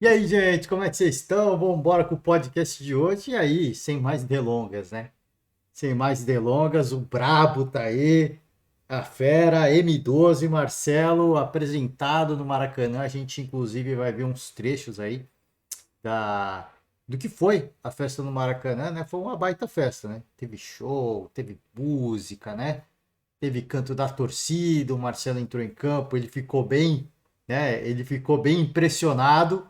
E aí, gente, como é que vocês estão? Vamos embora com o podcast de hoje. E aí, sem mais delongas, né? Sem mais delongas, o Brabo tá aí, a fera, M12, Marcelo, apresentado no Maracanã. A gente, inclusive, vai ver uns trechos aí da do que foi a festa no Maracanã, né? Foi uma baita festa, né? Teve show, teve música, né? Teve canto da torcida, o Marcelo entrou em campo, ele ficou bem, né? Ele ficou bem impressionado.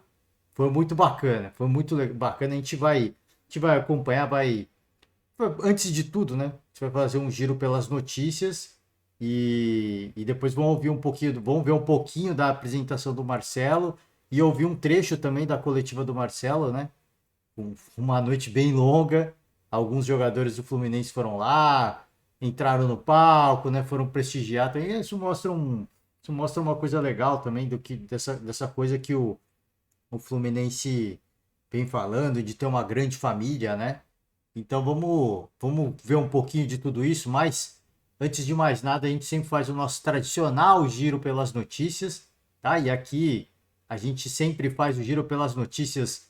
Foi muito bacana, foi muito bacana. A gente vai acompanhar, antes de tudo, né? A gente vai fazer um giro pelas notícias e depois vamos ouvir um pouquinho, vamos ver um pouquinho da apresentação do Marcelo e ouvir um trecho também da coletiva do Marcelo, né? Uma noite bem longa. Alguns jogadores do Fluminense foram lá, entraram no palco, né? Foram prestigiar. Também isso mostra uma coisa legal também do que dessa coisa que o Fluminense vem falando de ter uma grande família, né? Então vamos ver um pouquinho de tudo isso, mas antes de mais nada, a gente sempre faz o nosso tradicional giro pelas notícias, tá? E aqui a gente sempre faz o giro pelas notícias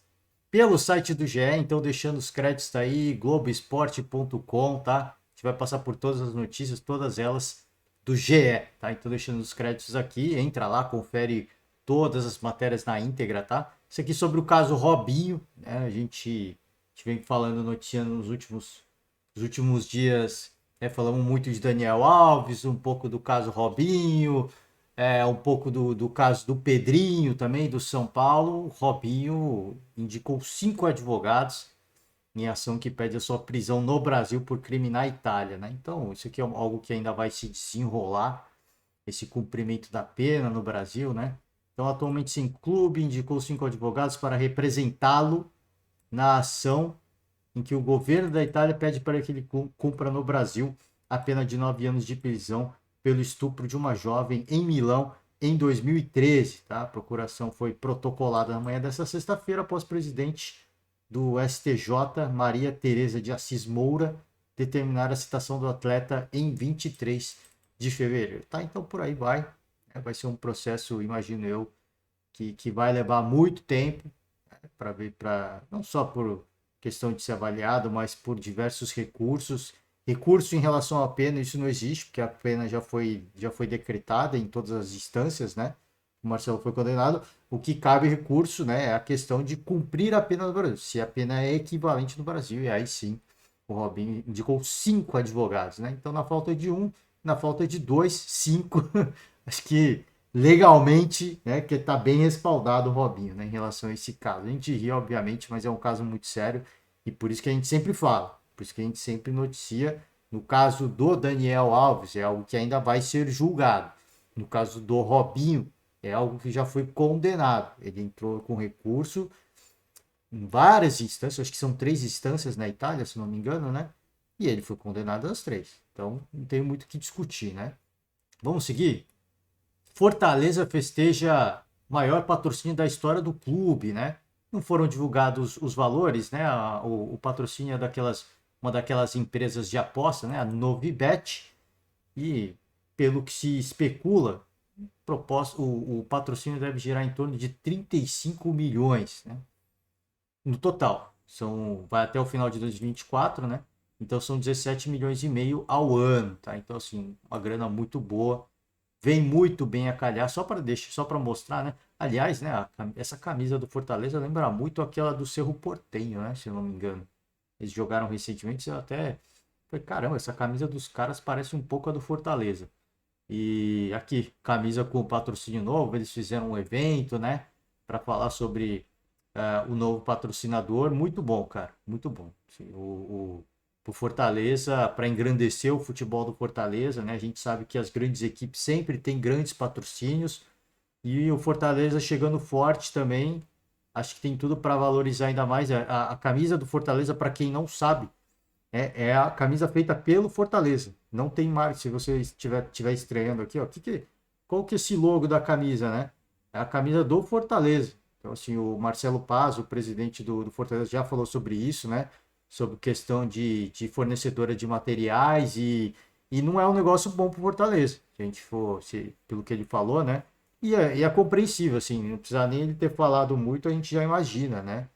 pelo site do GE, então deixando os créditos aí, globoesporte.com, tá? A gente vai passar por todas as notícias, todas elas do GE, tá? Então deixando os créditos aqui, entra lá, confere todas as matérias na íntegra, tá? Isso aqui sobre o caso Robinho, né? A gente vem falando notícia nos últimos dias, né? Falamos muito de Daniel Alves, um pouco do caso Robinho, um pouco do caso do Pedrinho também, do São Paulo. O Robinho indicou 5 advogados em ação que pede a sua prisão no Brasil por crime na Itália, né? Então, isso aqui é algo que ainda vai se desenrolar, esse cumprimento da pena no Brasil, né? Então, atualmente sem clube, indicou 5 advogados para representá-lo na ação em que o governo da Itália pede para que ele cumpra no Brasil a pena de 9 anos de prisão pelo estupro de uma jovem em Milão em 2013. Tá? A procuração foi protocolada na manhã dessa sexta-feira após o presidente do STJ, Maria Tereza de Assis Moura, determinar a citação do atleta em 23 de fevereiro. Tá? Então por aí vai. Vai ser um processo, imagino eu, que vai levar muito tempo para ver, não só por questão de ser avaliado, mas por diversos recursos. Recurso em relação à pena, isso não existe, porque a pena já foi decretada em todas as instâncias, né? O Marcelo foi condenado. O que cabe recurso, né, é a questão de cumprir a pena no Brasil, se a pena é equivalente no Brasil, e aí sim o Robinho indicou 5 advogados, né? Então, na falta de um, na falta de dois, 5, acho que legalmente, né, que está bem respaldado o Robinho, né, em relação a esse caso. A gente ri, obviamente, mas é um caso muito sério e por isso que a gente sempre fala, por isso que a gente sempre noticia. No caso do Daniel Alves, é algo que ainda vai ser julgado. No caso do Robinho, é algo que já foi condenado. Ele entrou com recurso em várias instâncias, acho que são 3 instâncias na Itália, se não me engano, né? E ele foi condenado às 3. Então, não tem muito o que discutir, né? Vamos seguir? Fortaleza festeja maior patrocínio da história do clube, né? Não foram divulgados os valores, né? O patrocínio é uma daquelas empresas de aposta, né? A Novibet. E pelo que se especula, o patrocínio deve girar em torno de 35 milhões, né? No total. Vai até o final de 2024, né? Então são 17 milhões e meio ao ano, tá? Então, assim, uma grana muito boa, vem muito bem a calhar, só para mostrar, né? Aliás, né, essa camisa do Fortaleza lembra muito aquela do Cerro Porteño, né, se eu não me engano. Eles jogaram recentemente, eu até falei, caramba, essa camisa dos caras parece um pouco a do Fortaleza. E aqui, camisa com patrocínio novo, eles fizeram um evento, né, para falar sobre o novo patrocinador. Muito bom, cara, muito bom. Assim, o Fortaleza, para engrandecer o futebol do Fortaleza, né? A gente sabe que as grandes equipes sempre têm grandes patrocínios e o Fortaleza chegando forte também, acho que tem tudo para valorizar ainda mais. A camisa do Fortaleza, para quem não sabe, é a camisa feita pelo Fortaleza. Não tem marca. Se você estiver estreando aqui, ó, qual que é esse logo da camisa, né? É a camisa do Fortaleza. Então, assim, o Marcelo Paz, o presidente do Fortaleza, já falou sobre isso, né? Sobre questão de fornecedora de materiais e não é um negócio bom para o Fortaleza. Se a gente for, pelo que ele falou, né? E é compreensível, assim, não precisa nem ele ter falado muito, a gente já imagina, né?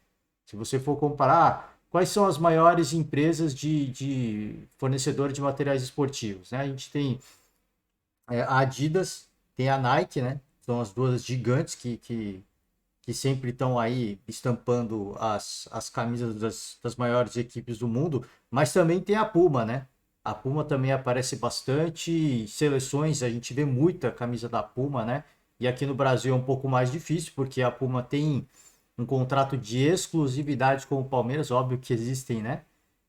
Se você for comparar, quais são as maiores empresas de fornecedor de materiais esportivos, né? A gente tem a Adidas, tem a Nike, né? São as duas gigantes que sempre estão aí estampando as camisas das maiores equipes do mundo, mas também tem a Puma, né? A Puma também aparece bastante, seleções, a gente vê muita camisa da Puma, né? E aqui no Brasil é um pouco mais difícil, porque a Puma tem um contrato de exclusividade com o Palmeiras, óbvio que existem, né?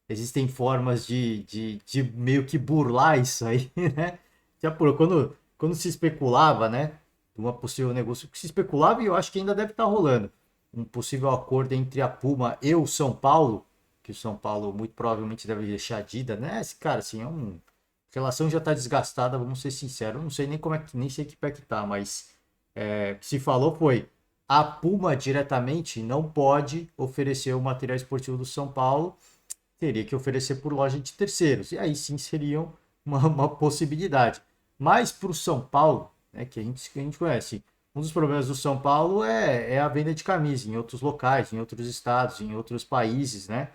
Existem formas de meio que burlar isso aí, né? Já por, quando se especulava, né? Uma possível negócio que se especulava e eu acho que ainda deve estar rolando. Um possível acordo entre a Puma e o São Paulo, que o São Paulo muito provavelmente deve deixar a Adidas, né? Esse cara, assim, a relação já está desgastada, vamos ser sinceros. Eu não sei nem como é que, nem sei que pé que tá, mas o que se falou foi a Puma diretamente não pode oferecer o material esportivo do São Paulo, teria que oferecer por loja de terceiros. E aí sim seriam uma possibilidade. Mas para o São Paulo, né, que a gente conhece, um dos problemas do São Paulo é a venda de camisa em outros locais, em outros estados, em outros países, né?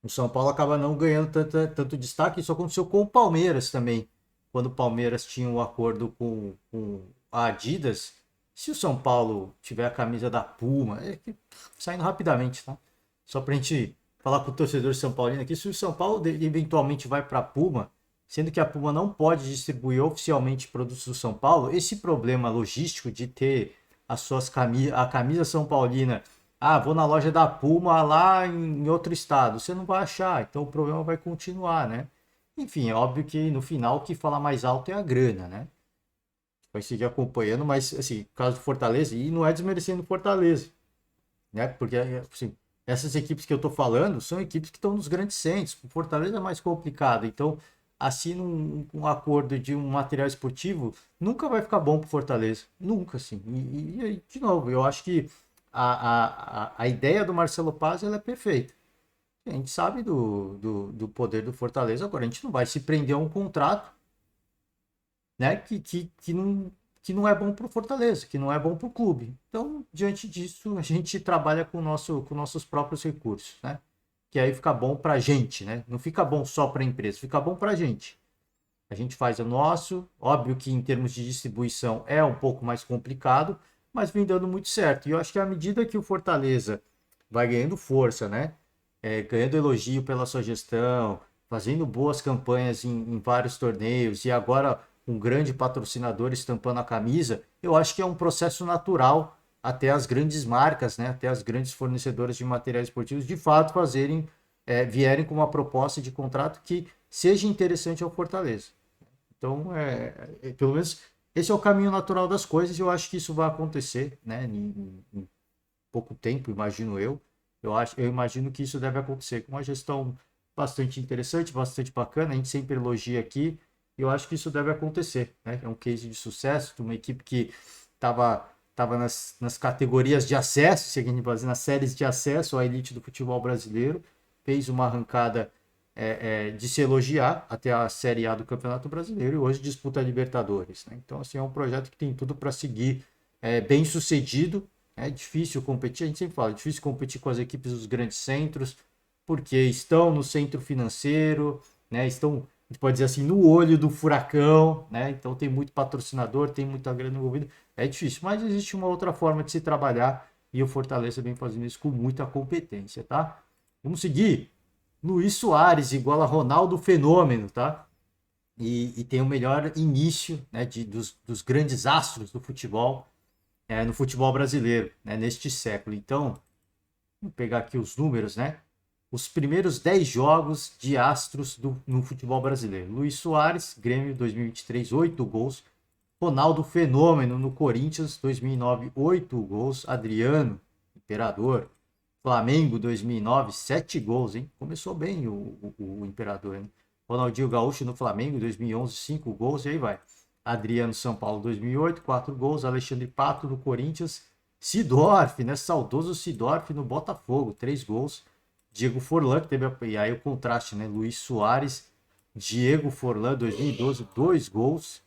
O São Paulo acaba não ganhando tanto destaque. Isso aconteceu com o Palmeiras também. Quando o Palmeiras tinha um acordo com a Adidas, se o São Paulo tiver a camisa da Puma, saindo rapidamente, tá? Só para a gente falar com o torcedor São Paulino aqui, se o São Paulo eventualmente vai para a Puma, sendo que a Puma não pode distribuir oficialmente produtos do São Paulo, esse problema logístico de ter a camisa São Paulina, vou na loja da Puma lá em outro estado, você não vai achar, então o problema vai continuar, né? Enfim, é óbvio que no final o que fala mais alto é a grana, né? Vai seguir acompanhando, mas assim, caso do Fortaleza, e não é desmerecendo o Fortaleza, né? Porque assim, essas equipes que eu tô falando são equipes que estão nos grandes centros. O Fortaleza é mais complicado, então assina um acordo de um material esportivo, nunca vai ficar bom pro Fortaleza, nunca assim. E, de novo, eu acho que a ideia do Marcelo Paz ela é perfeita. A gente sabe do poder do Fortaleza, agora a gente não vai se prender a um contrato, né, que não é bom para o Fortaleza, que não é bom para o clube. Então, diante disso, a gente trabalha com nossos próprios recursos, né? Que aí fica bom para a gente, né? Não fica bom só para a empresa, fica bom para a gente. A gente faz o nosso, óbvio que em termos de distribuição é um pouco mais complicado, mas vem dando muito certo. E eu acho que à medida que o Fortaleza vai ganhando força, né? Ganhando elogio pela sua gestão, fazendo boas campanhas em vários torneios e agora um grande patrocinador estampando a camisa, eu acho que é um processo natural até as grandes marcas, né? Até as grandes fornecedoras de materiais esportivos de fato vierem com uma proposta de contrato que seja interessante ao Fortaleza. Então, pelo menos esse é o caminho natural das coisas e eu acho que isso vai acontecer, né? Em pouco tempo, imagino eu. Eu imagino que isso deve acontecer com uma gestão bastante interessante, bastante bacana. A gente sempre elogia aqui. E eu acho que isso deve acontecer, né? É um case de sucesso de uma equipe que estava nas categorias de acesso, se a gente fazer nas séries de acesso à elite do futebol brasileiro, fez uma arrancada de se elogiar até a Série A do Campeonato Brasileiro e hoje disputa a Libertadores, né? Então, assim, é um projeto que tem tudo para seguir bem sucedido. É difícil competir, a gente sempre fala, é difícil competir com as equipes dos grandes centros, porque estão no centro financeiro, né? Estão, a gente pode dizer assim, no olho do furacão, né? Então tem muito patrocinador, tem muita grana envolvida. É difícil, mas existe uma outra forma de se trabalhar e o Fortaleza vem fazendo isso com muita competência, tá? Vamos seguir. Luiz Soares igual a Ronaldo Fenômeno, tá? E tem o melhor início, né, dos grandes astros do futebol no futebol brasileiro, né, neste século. Então, vamos pegar aqui os números, né? Os primeiros 10 jogos de astros no futebol brasileiro. Luiz Soares, Grêmio 2023, 8 gols. Ronaldo Fenômeno no Corinthians 2009, 8 gols. Adriano, Imperador, Flamengo 2009, 7 gols, hein? Começou bem o Imperador, hein? Ronaldinho Gaúcho no Flamengo 2011, 5 gols e aí vai. Adriano São Paulo 2008, 4 gols. Alexandre Pato no Corinthians. Sidorf, né? Saudoso Sidorf no Botafogo, 3 gols. Diego Forlan, que teve e aí o contraste, né? Luiz Soares, Diego Forlan 2012, 2 gols.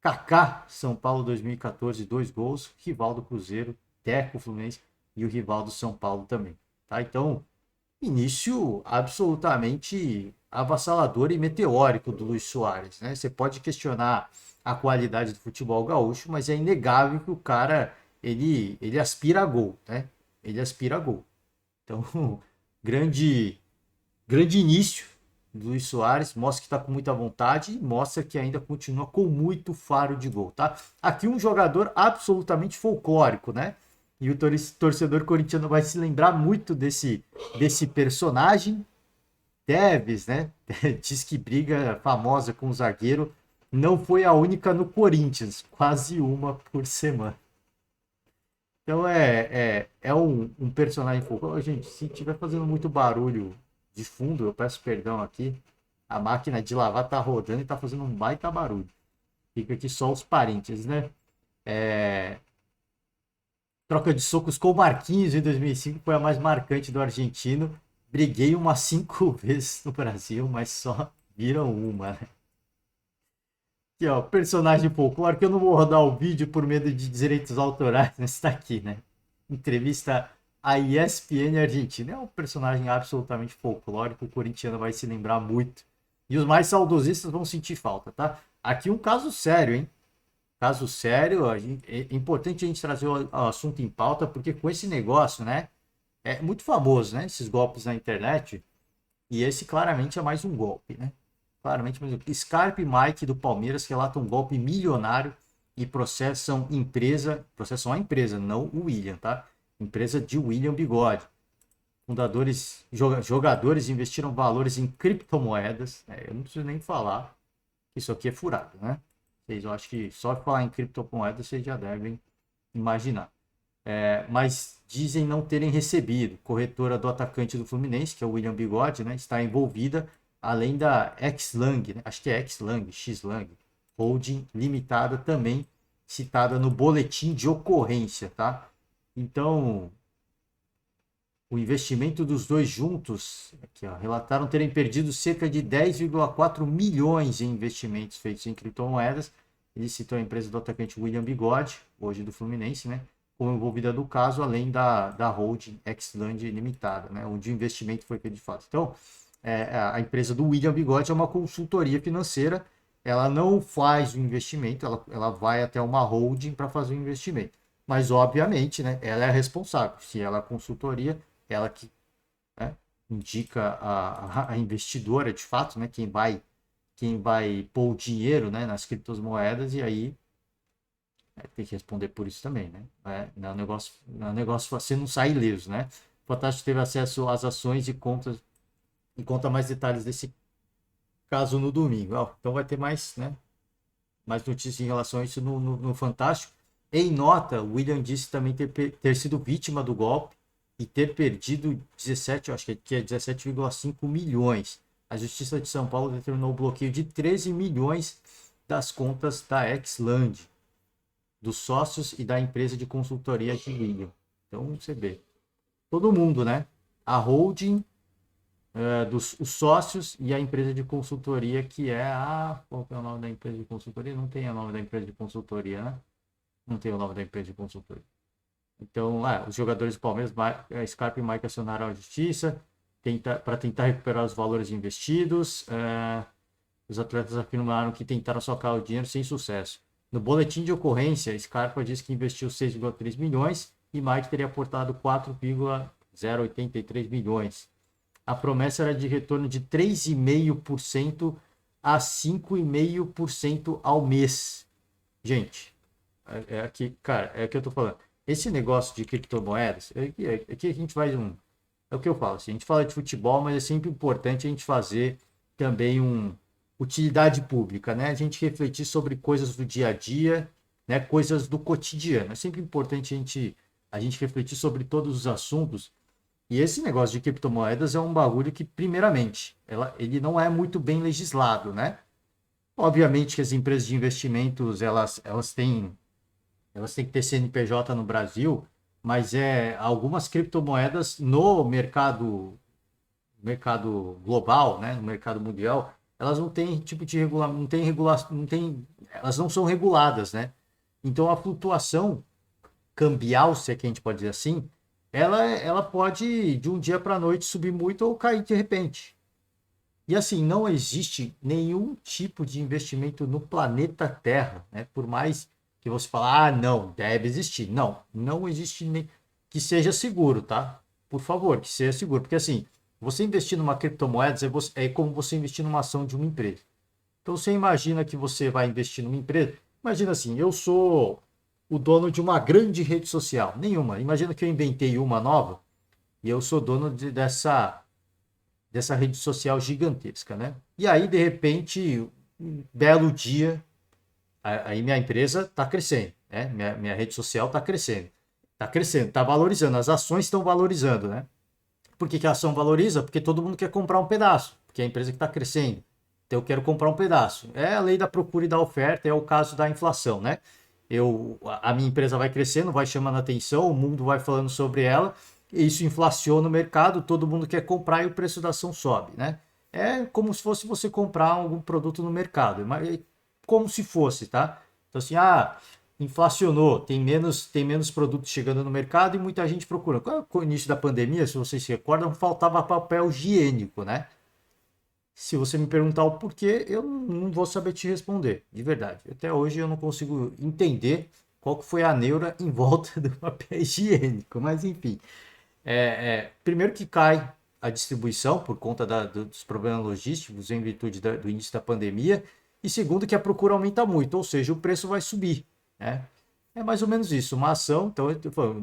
Kaká, São Paulo 2014, 2 gols. Rivaldo Cruzeiro, Teco Fluminense e o Rivaldo São Paulo também. Tá? Então, início absolutamente avassalador e meteórico do Luis Soares, né? Você pode questionar a qualidade do futebol gaúcho, mas é inegável que o cara ele aspira a gol, né? Ele aspira a gol. Então, grande grande início do Luis Soares, mostra que está com muita vontade e mostra que ainda continua com muito faro de gol, tá? Aqui um jogador absolutamente folclórico, né? E o torcedor corintiano vai se lembrar muito desse personagem. Tevez, né? Diz que briga famosa com o zagueiro. Não foi a única no Corinthians, quase uma por semana. Então é um personagem folclórico. Gente, se estiver fazendo muito barulho de fundo, eu peço perdão aqui. A máquina de lavar tá rodando e tá fazendo um baita barulho. Fica aqui só os parentes, né? É, troca de socos com o Marquinhos em 2005 foi a mais marcante do argentino. Briguei umas 5 vezes no Brasil, mas só viram uma, né? Aqui, ó, personagem folclórico. Eu não vou rodar o vídeo por medo de direitos autorais, mas está aqui, né? Entrevista à ESPN Argentina. É um personagem absolutamente folclórico. O corintiano vai se lembrar muito. E os mais saudosistas vão sentir falta, tá? Aqui um caso sério, hein? Caso sério, é importante a gente trazer o assunto em pauta, porque com esse negócio, né? É muito famoso, né? Esses golpes na internet. E esse claramente é mais um golpe, né? Claramente mais um golpe. Scarpa e Mike do Palmeiras relatam um golpe milionário e processam a empresa, não o William, tá? Empresa de William Bigode. Jogadores investiram valores em criptomoedas. Eu não preciso nem falar que isso aqui é furado, né? Eu acho que só falar em criptomoedas vocês já devem imaginar. Mas dizem não terem recebido. Corretora do atacante do Fluminense, que é o William Bigode, né, está envolvida, além da Xlang, né, acho que é Xlang, Holding Limitada, também citada no boletim de ocorrência, tá? Então, o investimento dos dois juntos, aqui, ó, relataram terem perdido cerca de 10,4 milhões em investimentos feitos em criptomoedas. Ele citou a empresa do atacante William Bigode, hoje do Fluminense, né, como envolvida do caso, além da holding Xland Limitada, né, onde o investimento foi feito de fato. Então, a empresa do William Bigode é uma consultoria financeira, ela não faz o investimento, ela vai até uma holding para fazer o investimento. Mas, obviamente, né, ela é responsável. Se ela é consultoria, ela que, né, indica a investidora, de fato, né, quem vai pôr o dinheiro, né, nas criptomoedas, e aí tem que responder por isso também, né? Não é um negócio você não sai ileso, né? O Fantástico teve acesso às ações e conta mais detalhes desse caso no domingo. Então vai ter mais, né, mais notícias em relação a isso no Fantástico. Em nota, o William disse também ter sido vítima do golpe e ter perdido 17, eu acho que é 17,5 milhões. A Justiça de São Paulo determinou o bloqueio de 13 milhões das contas da Xland, dos sócios e da empresa de consultoria de William. Então, você vê. Todo mundo, né? A holding, os sócios e a empresa de consultoria, que é a... Qual é o nome da empresa de consultoria? Não tem o nome da empresa de consultoria, né? Não tem o nome da empresa de consultoria. Então, os jogadores do Palmeiras, Scarpa e Mike, acionaram a justiça para tentar recuperar os valores investidos. Os atletas afirmaram que tentaram socar o dinheiro sem sucesso. No boletim de ocorrência, Scarpa diz que investiu 6,3 milhões e Mike teria aportado 4,083 milhões. A promessa era de retorno de 3,5% a 5,5% ao mês. Gente, aqui, cara, é o que eu tô falando. Esse negócio de criptomoedas, aqui a gente faz é o que eu falo, assim, a gente fala de futebol, mas é sempre importante a gente fazer também utilidade pública, né? A gente refletir sobre coisas do dia a dia, né? Coisas do cotidiano. É sempre importante a gente refletir sobre todos os assuntos. E esse negócio de criptomoedas é um bagulho que, primeiramente, ele não é muito bem legislado, né? Obviamente que as empresas de investimentos, elas têm que ter CNPJ no Brasil, mas algumas criptomoedas no mercado global, né, no mercado mundial, elas não têm tipo de não tem não tem, elas não são reguladas, né? Então a flutuação cambial, se é que a gente pode dizer assim, ela pode de um dia para a noite subir muito ou cair de repente. E assim, não existe nenhum tipo de investimento no planeta Terra, né? Por mais que você fale, ah, não, deve existir. Não, não existe nem que seja seguro, tá? Por favor, que seja seguro. Porque assim, você investir numa criptomoeda é como você investir numa ação de uma empresa. Então você imagina que você vai investir numa empresa. Imagina assim, eu sou o dono de uma grande rede social. Nenhuma. Imagina que eu inventei uma nova e eu sou dono dessa rede social gigantesca, né? E aí, de repente, um belo dia, aí minha empresa está crescendo, né? Minha rede social está crescendo, está valorizando, as ações estão valorizando, né? Por que, que a ação valoriza? Porque todo mundo quer comprar um pedaço, porque é a empresa que está crescendo. Então eu quero comprar um pedaço. É a lei da procura e da oferta, é o caso da inflação, né? A minha empresa vai crescendo, vai chamando a atenção, o mundo vai falando sobre ela, isso inflaciona o mercado, todo mundo quer comprar e o preço da ação sobe, né? É como se fosse você comprar algum produto no mercado, mas como se fosse, tá? Então assim, inflacionou, tem menos produtos chegando no mercado e muita gente procura. Com o início da pandemia, se vocês se recordam, faltava papel higiênico, né? Se você me perguntar o porquê, eu não vou saber te responder, de verdade. Até hoje eu não consigo entender qual que foi a neura em volta do papel higiênico, mas enfim. Primeiro que cai a distribuição por conta dos problemas logísticos em virtude do início da pandemia, e segundo que a procura aumenta muito, ou seja, o preço vai subir, né? É mais ou menos isso, uma ação, então,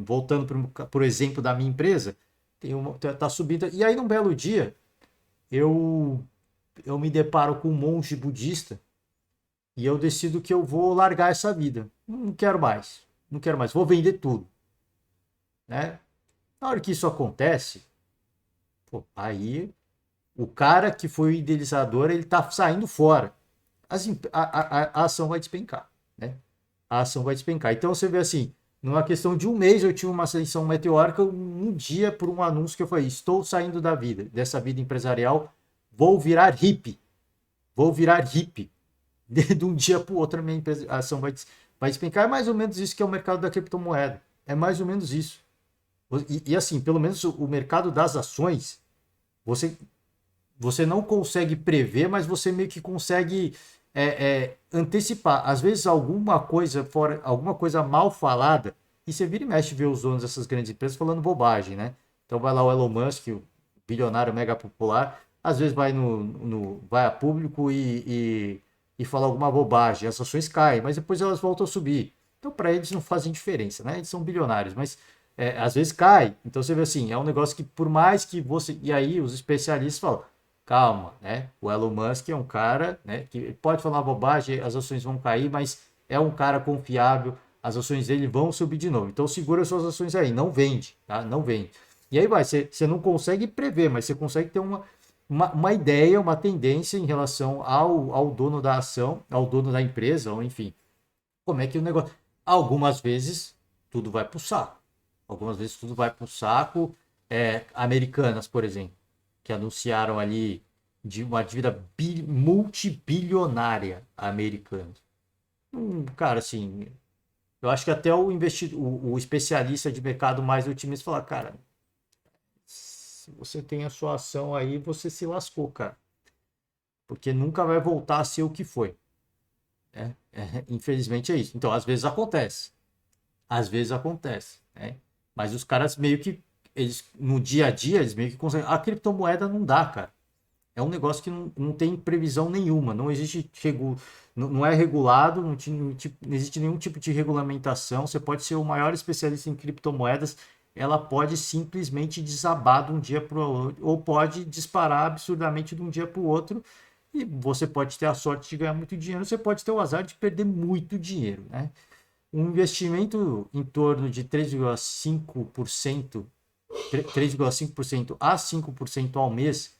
voltando por exemplo da minha empresa, tá subindo, e aí num belo dia, eu eu me deparo com um monge budista e eu decido que eu vou largar essa vida. Não quero mais. Não quero mais. Vou vender tudo, né? Na hora que isso acontece, pô, aí o cara que foi o idealizador, ele tá saindo fora. A ação vai despencar, né? A ação vai despencar. Então você vê assim, numa questão de um mês eu tive uma ascensão meteórica, um dia por um anúncio que eu falei, estou saindo da vida, dessa vida empresarial, vou virar hippie. Vou virar hippie. De um dia para o outro a minha ação vai despencar. É mais ou menos isso que é o mercado da criptomoeda. É mais ou menos isso. E assim, pelo menos o mercado das ações, você, você não consegue prever, mas você meio que consegue antecipar. Às vezes alguma coisa fora, alguma coisa mal falada, e você vira e mexe ver os donos dessas grandes empresas falando bobagem, né? Então vai lá o Elon Musk, o bilionário mega popular, às vezes vai a público e fala alguma bobagem, as ações caem, mas depois elas voltam a subir. Então para eles não fazem diferença, né? Eles são bilionários, mas às vezes cai. Então você vê assim, é um negócio que por mais que você... E aí os especialistas falam, calma, né? O Elon Musk é um cara, né, que pode falar bobagem, as ações vão cair, mas é um cara confiável, as ações dele vão subir de novo. Então segura suas ações aí, não vende, tá? Não vende. E aí você não consegue prever, mas você consegue ter uma ideia, uma tendência em relação ao dono da ação, ao dono da empresa, ou enfim, como é que o negócio. Algumas vezes tudo vai para o saco. Algumas vezes tudo vai para o saco. Americanas, por exemplo, que anunciaram ali de uma dívida multibilionária americana. Cara, assim, eu acho que até o especialista de mercado mais otimista fala, cara, se você tem a sua ação aí, você se lascou, cara. Porque nunca vai voltar a ser o que foi. Infelizmente é isso. Então, às vezes acontece. Às vezes acontece, né? Mas os caras meio que, eles, no dia a dia, eles meio que conseguem. A criptomoeda não dá, cara. É um negócio que não tem previsão nenhuma, não existe não é regulado, não existe nenhum tipo de regulamentação. Você pode ser o maior especialista em criptomoedas, ela pode simplesmente desabar de um dia para o outro, ou pode disparar absurdamente de um dia para o outro, e você pode ter a sorte de ganhar muito dinheiro, você pode ter o azar de perder muito dinheiro, né? Um investimento em torno de 3,5%, 3,5% a 5% ao mês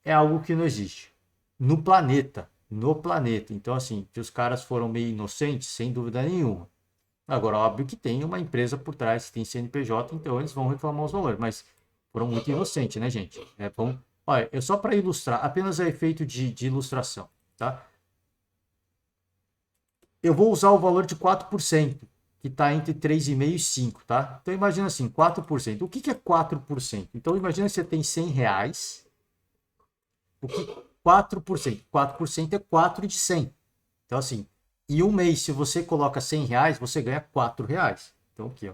é algo que não existe no planeta. No planeta. Então, assim, que os caras foram meio inocentes, sem dúvida nenhuma. Agora, óbvio que tem uma empresa por trás, que tem CNPJ, então eles vão reclamar os valores, mas foram muito inocentes, né, gente? Olha, é só para ilustrar, apenas a efeito de ilustração, tá? Eu vou usar o valor de 4%, que está entre 3,5 e 5, tá? Então imagina assim, 4%. O que é 4%? Então imagina que você tem R$ 100. O que 4%? 4% é 4 de 100. Então assim, em um mês, se você coloca R$ 100, você ganha R$ 4. Então aqui, ó,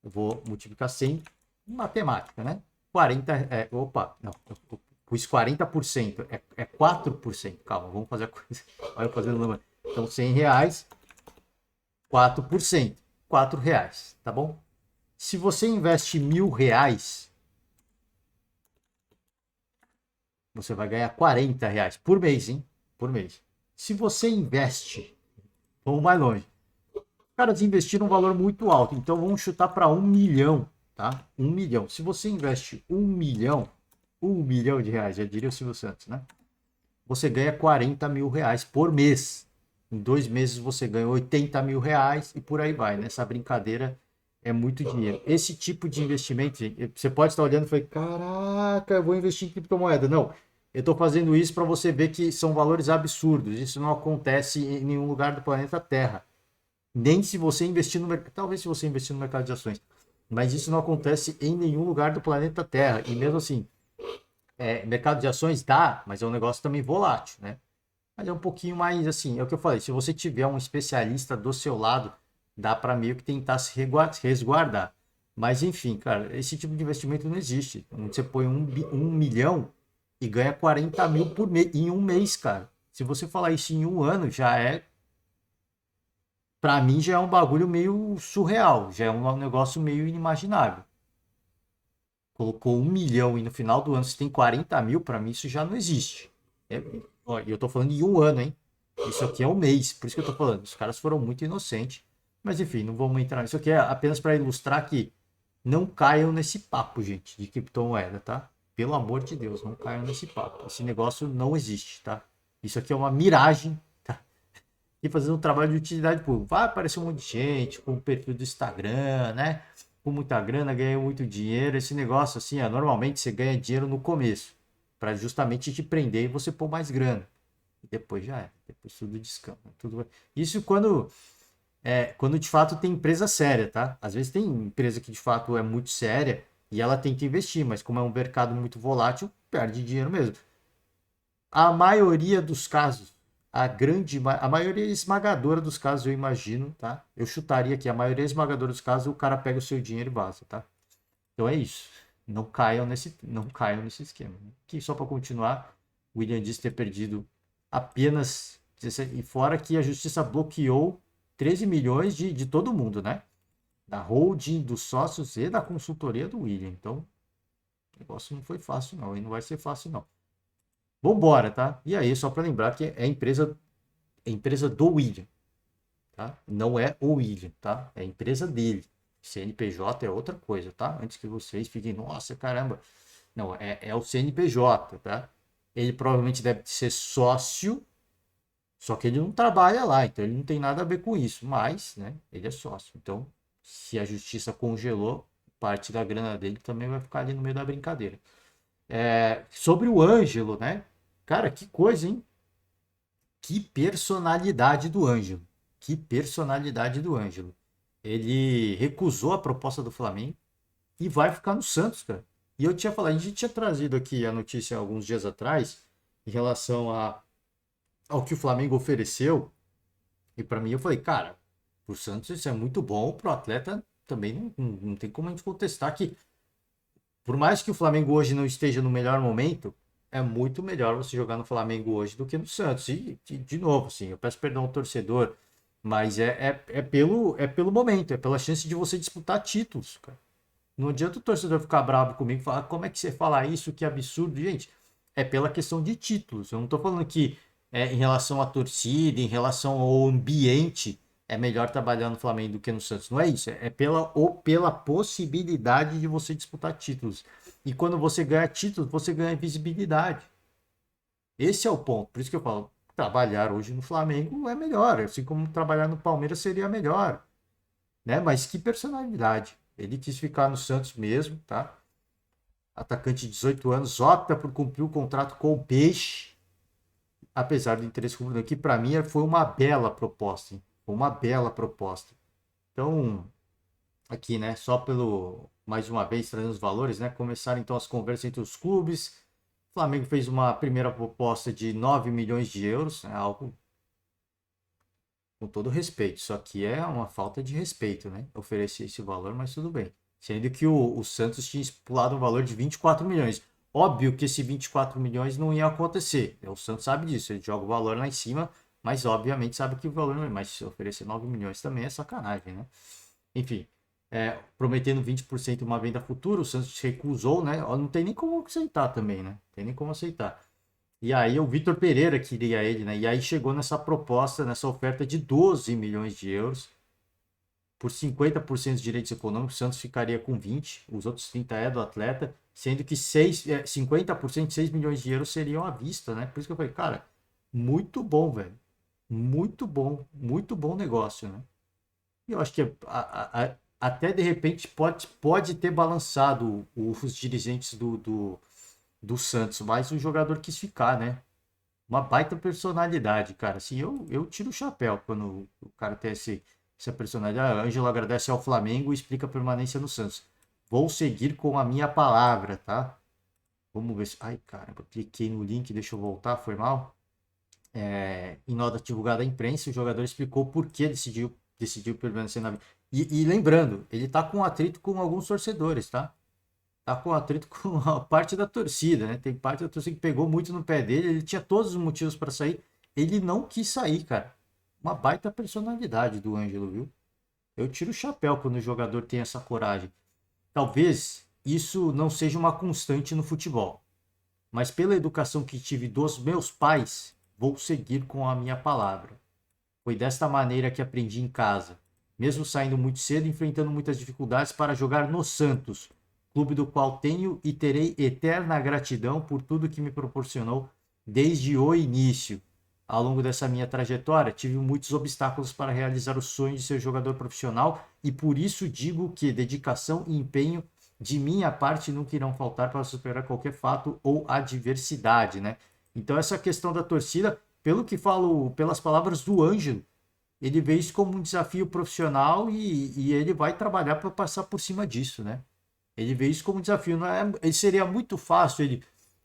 eu vou multiplicar 100 em matemática, né? 40, opa, não, eu pus 40%, é 4%. Calma, vamos fazer a coisa. Olha eu fazendo número. Então R$ 100, 4%, R$ 4, tá bom? Se você investe R$ 1.000, você vai ganhar R$ 40 por mês, hein? Por mês. Se você investe, vamos mais longe. Os caras investiram um valor muito alto, então vamos chutar para 1 milhão, tá? 1 milhão. Se você investe 1 milhão, 1 milhão de reais, já diria o Silvio Santos, né? Você ganha R$ 40.000 por mês. Em 2 meses você ganha R$ 80.000 e por aí vai. Nessa brincadeira é muito dinheiro. Esse tipo de investimento, gente, você pode estar olhando e falar, caraca, eu vou investir em criptomoeda. Não, eu estou fazendo isso para você ver que são valores absurdos. Isso não acontece em nenhum lugar do planeta Terra. Nem se você investir no mercado, talvez se você investir no mercado de ações. Mas isso não acontece em nenhum lugar do planeta Terra. E mesmo assim, mercado de ações dá, mas é um negócio também volátil, né? Mas é um pouquinho mais assim, é o que eu falei, se você tiver um especialista do seu lado, dá para meio que tentar se resguardar. Mas enfim, cara, esse tipo de investimento não existe. Você põe 1 milhão e ganha 40 mil por mês em um mês, cara. Se você falar isso em um ano, para mim já é um bagulho meio surreal, já é um negócio meio inimaginável. Colocou 1 milhão e no final do ano você tem 40 mil, para mim isso já não existe. Ó, e eu tô falando em um ano, hein? Isso aqui é um mês, por isso que eu tô falando. Os caras foram muito inocentes. Mas enfim, não vamos entrar nisso aqui. É apenas para ilustrar que não caiam nesse papo, gente, de criptomoeda, tá? Pelo amor de Deus, não caiam nesse papo. Esse negócio não existe, tá? Isso aqui é uma miragem, tá? E fazendo um trabalho de utilidade pública. Vai aparecer um monte de gente com o perfil do Instagram, né? Com muita grana, ganha muito dinheiro. Esse negócio, assim, normalmente você ganha dinheiro no começo, para justamente te prender e você pôr mais grana. E depois já é. Depois tudo descamba. Isso quando de fato tem empresa séria, tá? Às vezes tem empresa que de fato é muito séria e ela tem que investir, mas como é um mercado muito volátil, perde dinheiro mesmo. A maioria dos casos, a maioria esmagadora dos casos, eu imagino, tá? Eu chutaria que a maioria esmagadora dos casos, o cara pega o seu dinheiro e vaza, tá? Então é isso. Não caiam nesse esquema. Né? Que só para continuar, o William disse ter perdido apenas e fora que a justiça bloqueou 13 milhões de todo mundo, né? Da holding, dos sócios e da consultoria do William. Então, o negócio não foi fácil não, e não vai ser fácil não. Vambora, tá? E aí, só para lembrar que é a empresa do William, tá? Não é o William, tá? É a empresa dele. CNPJ é outra coisa, tá? Antes que vocês fiquem, nossa, caramba. Não, é o CNPJ, tá? Ele provavelmente deve ser sócio, só que ele não trabalha lá, então ele não tem nada a ver com isso, mas, né, ele é sócio. Então, se a justiça congelou, parte da grana dele também vai ficar ali no meio da brincadeira. Sobre o Ângelo, né? Cara, que coisa, hein? Que personalidade do Ângelo. Que personalidade do Ângelo. Ele recusou a proposta do Flamengo e vai ficar no Santos, cara. E eu tinha falado, a gente tinha trazido aqui a notícia alguns dias atrás em relação ao que o Flamengo ofereceu. E para mim eu falei, cara, pro Santos isso é muito bom, pro atleta também não tem como a gente contestar que, por mais que o Flamengo hoje não esteja no melhor momento, é muito melhor você jogar no Flamengo hoje do que no Santos. E de novo, assim, eu peço perdão ao torcedor, mas é pelo momento, é pela chance de você disputar títulos, cara. Não adianta o torcedor ficar bravo comigo e falar como é que você fala isso, que absurdo. Gente, é pela questão de títulos. Eu não estou falando que em relação à torcida, em relação ao ambiente, é melhor trabalhar no Flamengo do que no Santos. Não é isso. É pela possibilidade de você disputar títulos. E quando você ganha títulos, você ganha visibilidade. Esse é o ponto. Por isso que eu falo, trabalhar hoje no Flamengo é melhor. Assim como trabalhar no Palmeiras seria melhor. Né? Mas que personalidade. Ele quis ficar no Santos mesmo, tá? atacante de 18 anos, opta por cumprir o contrato com o Peixe, apesar do interesse rubro-negro, que para mim foi uma bela proposta, hein? Foi uma bela proposta. Então, aqui, né, só pelo, mais uma vez, trazendo os valores, né, começaram então as conversas entre os clubes. O Flamengo fez uma primeira proposta de 9 milhões de euros, né, algo com todo respeito. Isso aqui é uma falta de respeito, né, oferecer esse valor, mas tudo bem. Sendo que o Santos tinha estipulado um valor de 24 milhões. Óbvio que esse 24 milhões não ia acontecer. O Santos sabe disso, ele joga o valor lá em cima, mas obviamente sabe que o valor não é. Mas se oferecer 9 milhões também é sacanagem, né? Enfim, prometendo 20% uma venda futura, o Santos recusou, né? Não tem nem como aceitar também, né? Não tem nem como aceitar. E aí o Vitor Pereira queria ele, né? E aí chegou nessa proposta, nessa oferta de 12 milhões de euros por 50% de direitos econômicos, o Santos ficaria com 20, os outros 30 é do atleta, sendo que 50%, 6 milhões de euros seriam à vista, né? Por isso que eu falei, cara, muito bom, velho. Muito bom negócio, né? E eu acho que até de repente pode ter balançado os dirigentes do Santos, mas o jogador quis ficar, né? Uma baita personalidade, cara. Assim, eu tiro o chapéu quando o cara tem essa personalidade. Ah, Ângelo agradece ao Flamengo e explica a permanência no Santos. Vou seguir com a minha palavra, tá? Vamos ver se. Ai, caramba, cliquei no link, deixa eu voltar, foi mal. Em nota divulgada à imprensa, o jogador explicou por que decidiu permanecer na. E lembrando, ele tá com atrito com alguns torcedores, tá? Tá com atrito com a parte da torcida, né? Tem parte da torcida que pegou muito no pé dele, ele tinha todos os motivos para sair, ele não quis sair, cara. Uma baita personalidade do Ângelo, viu? Eu tiro o chapéu quando o jogador tem essa coragem. Talvez isso não seja uma constante no futebol, mas pela educação que tive dos meus pais, vou seguir com a minha palavra. Foi desta maneira que aprendi em casa, mesmo saindo muito cedo e enfrentando muitas dificuldades para jogar no Santos, clube do qual tenho e terei eterna gratidão por tudo que me proporcionou desde o início. Ao longo dessa minha trajetória, tive muitos obstáculos para realizar o sonho de ser jogador profissional e por isso digo que dedicação e empenho de minha parte nunca irão faltar para superar qualquer fato ou adversidade, né? Então essa questão da torcida, pelo que falo, pelas palavras do Ângelo, ele vê isso como um desafio profissional e ele vai trabalhar para passar por cima disso, né? Ele vê isso como um desafio. Não é, ele seria muito fácil ele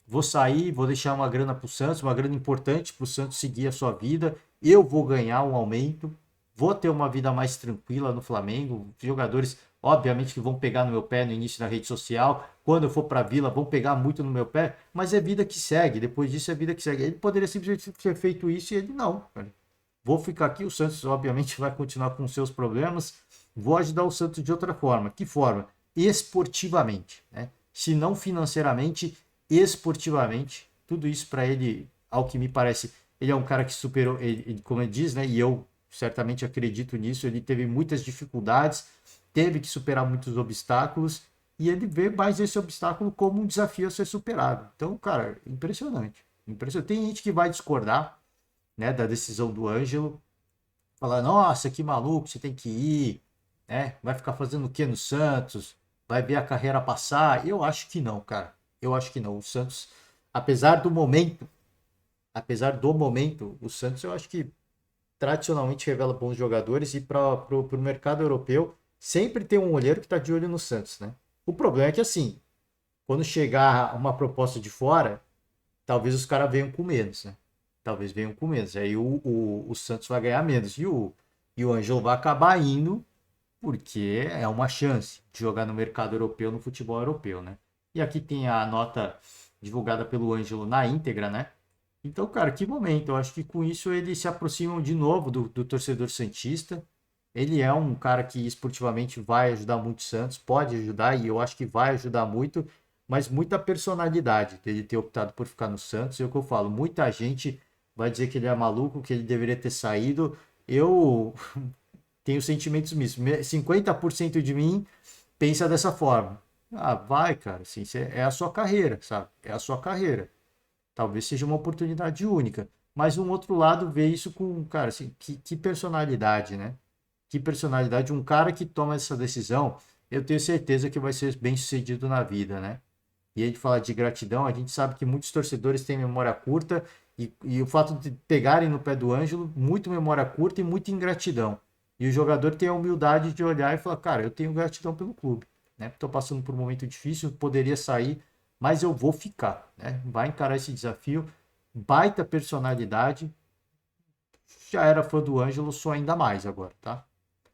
vou sair, vou deixar uma grana para o Santos, uma grana importante para o Santos seguir a sua vida. Eu vou ganhar um aumento, vou ter uma vida mais tranquila no Flamengo. Jogadores, obviamente, que vão pegar no meu pé no início da rede social. Quando eu for para a Vila, vão pegar muito no meu pé, mas é vida que segue. Depois disso, é vida que segue. Ele poderia simplesmente ter feito isso e ele não. Cara. Vou ficar aqui. O Santos, obviamente, vai continuar com seus problemas. Vou ajudar o Santos de outra forma. Que forma? Esportivamente, né? Se não financeiramente, esportivamente. Tudo isso para ele, ao que me parece, ele é um cara que superou, como ele diz, né? E eu certamente acredito nisso. Ele teve muitas dificuldades, teve que superar muitos obstáculos e ele vê mais esse obstáculo como um desafio a ser superado. Então, cara, impressionante. Impressionante. Tem gente que vai discordar, né, da decisão do Ângelo, falar, nossa, que maluco, você tem que ir, né? Vai ficar fazendo o que no Santos? Vai ver a carreira passar? Eu acho que não, cara. Eu acho que não. O Santos, apesar do momento, o Santos eu acho que tradicionalmente revela bons jogadores e para o mercado europeu sempre tem um olheiro que está de olho no Santos, né? O problema é que assim, quando chegar uma proposta de fora, talvez os caras venham com menos, né? Talvez venham com menos. Aí o Santos vai ganhar menos. E o Ângelo vai acabar indo porque é uma chance de jogar no mercado europeu, no futebol europeu, né? E aqui tem a nota divulgada pelo Ângelo na íntegra, né? Então, cara, que momento. Eu acho que com isso ele se aproxima de novo do torcedor santista. Ele é um cara que esportivamente vai ajudar muito o Santos, pode ajudar e eu acho que vai ajudar muito, mas muita personalidade dele ter optado por ficar no Santos. É o que eu falo, muita gente vai dizer que ele é maluco, que ele deveria ter saído. Eu tenho sentimentos mistos. 50% de mim pensa dessa forma. Ah, vai, cara, assim, é a sua carreira, sabe? É a sua carreira. Talvez seja uma oportunidade única. Mas um outro lado vê isso com, cara, assim, que personalidade, né? Que personalidade. Um cara que toma essa decisão, eu tenho certeza que vai ser bem sucedido na vida, né? E aí de falar de gratidão, a gente sabe que muitos torcedores têm memória curta e o fato de pegarem no pé do Ângelo, muito memória curta e muita ingratidão. E o jogador tem a humildade de olhar e falar, cara, eu tenho gratidão pelo clube, né? Estou passando por um momento difícil, poderia sair, mas eu vou ficar, né? Vai encarar esse desafio, baita personalidade. Já era fã do Ângelo, sou ainda mais agora, tá?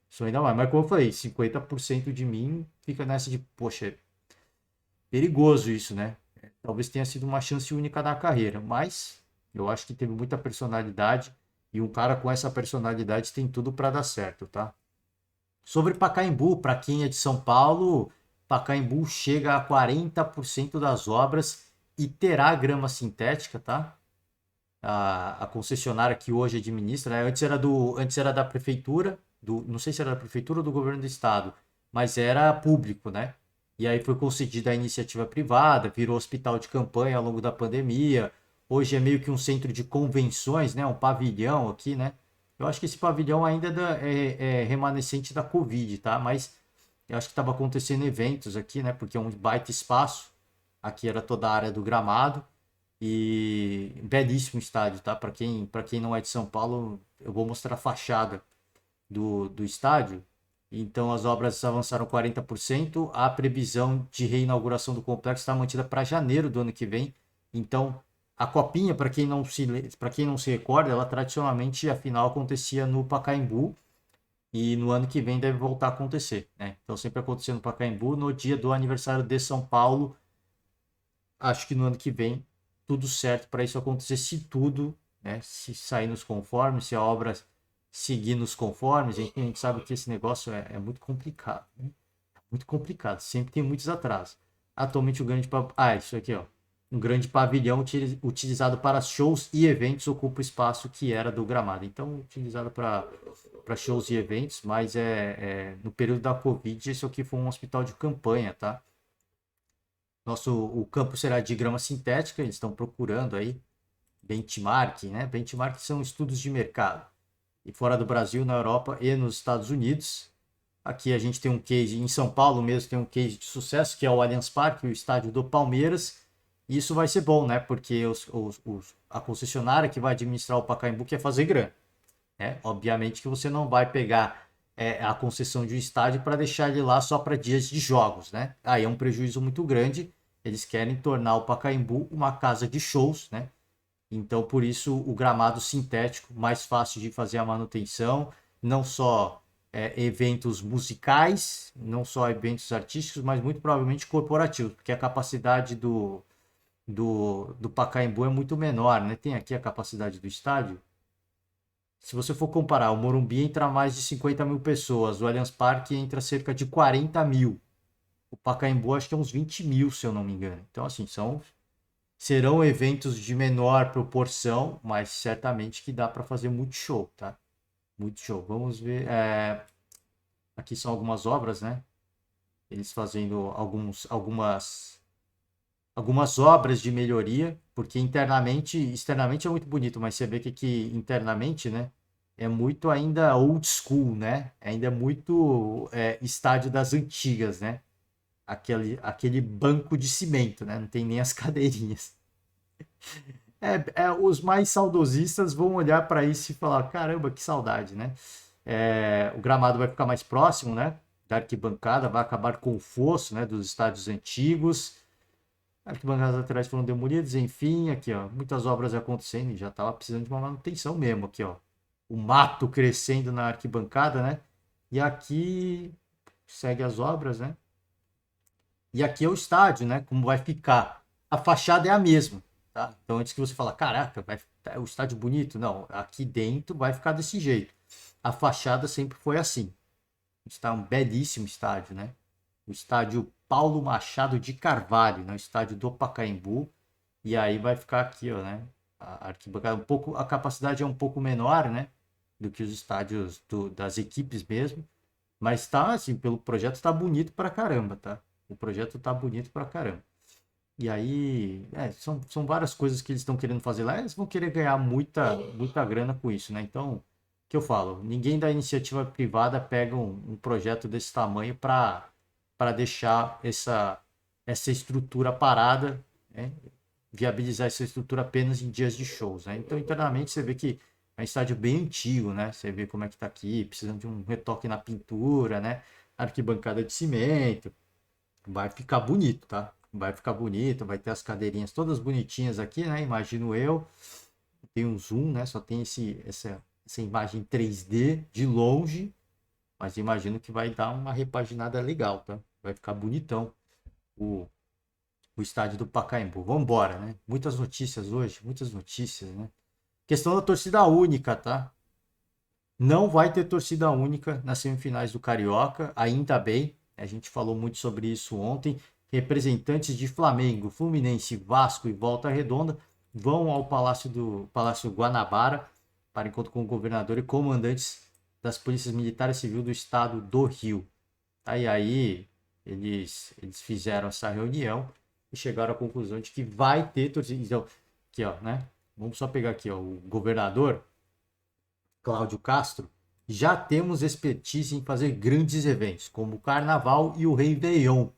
Sou ainda mais. Mas como eu falei, 50% de mim fica nessa de, poxa, é perigoso isso, né? Talvez tenha sido uma chance única na carreira, mas eu acho que teve muita personalidade e um cara com essa personalidade tem tudo para dar certo, tá? Sobre Pacaembu, para quem é de São Paulo, Pacaembu chega a 40% das obras e terá grama sintética, tá? A concessionária que hoje administra, né? Antes era da prefeitura, não sei se era da prefeitura ou do governo do estado, mas era público, né? E aí foi concedida a iniciativa privada, virou hospital de campanha ao longo da pandemia. Hoje é meio que um centro de convenções, né? Um pavilhão aqui, né? Eu acho que esse pavilhão ainda é remanescente da Covid, tá? Mas eu acho que estava acontecendo eventos aqui, né? Porque é um baita espaço. Aqui era toda a área do gramado. E belíssimo estádio, tá? Para quem não é de São Paulo, eu vou mostrar a fachada do estádio. Então as obras avançaram 40%. A previsão de reinauguração do complexo está mantida para janeiro do ano que vem. Então a copinha, para quem não se recorda, ela tradicionalmente a final acontecia no Pacaembu e no ano que vem deve voltar a acontecer, né? Então sempre acontecendo no Pacaembu no dia do aniversário de São Paulo. Acho que no ano que vem tudo certo para isso acontecer, se tudo, né, se sair nos conformes, se a obra seguir nos conformes. A gente sabe que esse negócio é muito complicado, né? Muito complicado, sempre tem muitos atrasos. Atualmente o grande isso aqui, ó, um grande pavilhão utilizado para shows e eventos ocupa o espaço que era do gramado. Então utilizado para shows e eventos, mas no período da Covid isso aqui foi um hospital de campanha, tá? O campo será de grama sintética, eles estão procurando aí benchmark, né? Benchmark são estudos de mercado. E fora do Brasil, na Europa e nos Estados Unidos. Aqui a gente tem um case, em São Paulo mesmo tem um case de sucesso, que é o Allianz Parque, o estádio do Palmeiras. E isso vai ser bom, né? Porque a concessionária que vai administrar o Pacaembu quer fazer grana, né? Obviamente que você não vai pegar a concessão de um estádio para deixar ele lá só para dias de jogos, né? Aí é um prejuízo muito grande. Eles querem tornar o Pacaembu uma casa de shows, né? Então, por isso, o gramado sintético, mais fácil de fazer a manutenção, não só eventos musicais, não só eventos artísticos, mas muito provavelmente corporativos, porque a capacidade do Pacaembu é muito menor, né? Tem aqui a capacidade do estádio. Se você for comparar, o Morumbi entra mais de 50 mil pessoas, o Allianz Parque entra cerca de 40 mil. O Pacaembu acho que é uns 20 mil, se eu não me engano. Então, assim, serão eventos de menor proporção, mas certamente que dá para fazer muito show, tá? Muito show. Vamos ver. Aqui são algumas obras, né? Eles fazendo algumas obras de melhoria, porque externamente é muito bonito, mas você vê que aqui internamente, né? É muito ainda old school, né? Ainda é muito estádio das antigas, né? Aquele banco de cimento, né? Não tem nem as cadeirinhas. Os mais saudosistas vão olhar para isso e falar: caramba, que saudade, né? O gramado vai ficar mais próximo, né? Da arquibancada, vai acabar com o fosso, né? Dos estádios antigos. Arquibancadas laterais foram demolidas, enfim, aqui, ó, muitas obras acontecendo e já estava precisando de uma manutenção mesmo, aqui, ó. O mato crescendo na arquibancada, né? E aqui segue as obras, né? E aqui é o estádio, né? Como vai ficar. A fachada é a mesma, tá? Então, antes que você fala, caraca, é o estádio bonito. Não, aqui dentro vai ficar desse jeito. A fachada sempre foi assim. Está um belíssimo estádio, né? O estádio Paulo Machado de Carvalho, né? O estádio do Pacaembu. E aí vai ficar aqui, ó, né? A arquibancada a capacidade é um pouco menor, né? Do que os estádios das equipes mesmo. Mas tá, assim, pelo projeto tá bonito pra caramba, tá? O projeto tá bonito pra caramba. E aí, são várias coisas que eles estão querendo fazer lá. Eles vão querer ganhar muita grana com isso, né? Então, o que eu falo? Ninguém da iniciativa privada pega um projeto desse tamanho para deixar essa estrutura parada, né? Viabilizar essa estrutura apenas em dias de shows, né? Então, internamente, você vê que é um estádio bem antigo, né? Você vê como é que tá aqui, precisando de um retoque na pintura, né? Arquibancada de cimento. Vai ficar bonito, tá? Vai ficar bonito, vai ter as cadeirinhas todas bonitinhas aqui, né? Imagino eu. Tem um zoom, né? Só tem essa imagem 3D de longe, mas imagino que vai dar uma repaginada legal, tá? Vai ficar bonitão o, o estádio do Pacaembu. Vamos embora, né? Muitas notícias hoje, muitas notícias, né? Questão da torcida única, tá? Não vai ter torcida única nas semifinais do Carioca, ainda bem. A gente falou muito sobre isso ontem. Representantes de Flamengo, Fluminense, Vasco e Volta Redonda vão ao Palácio Guanabara para encontro com o governador e comandantes das polícias militares civil do estado do Rio. Aí eles fizeram essa reunião e chegaram à conclusão de que vai ter torcida. Então, aqui, ó, né? Vamos só pegar aqui, ó, o governador Cláudio Castro. Já temos expertise em fazer grandes eventos, como o Carnaval e o Réveillon.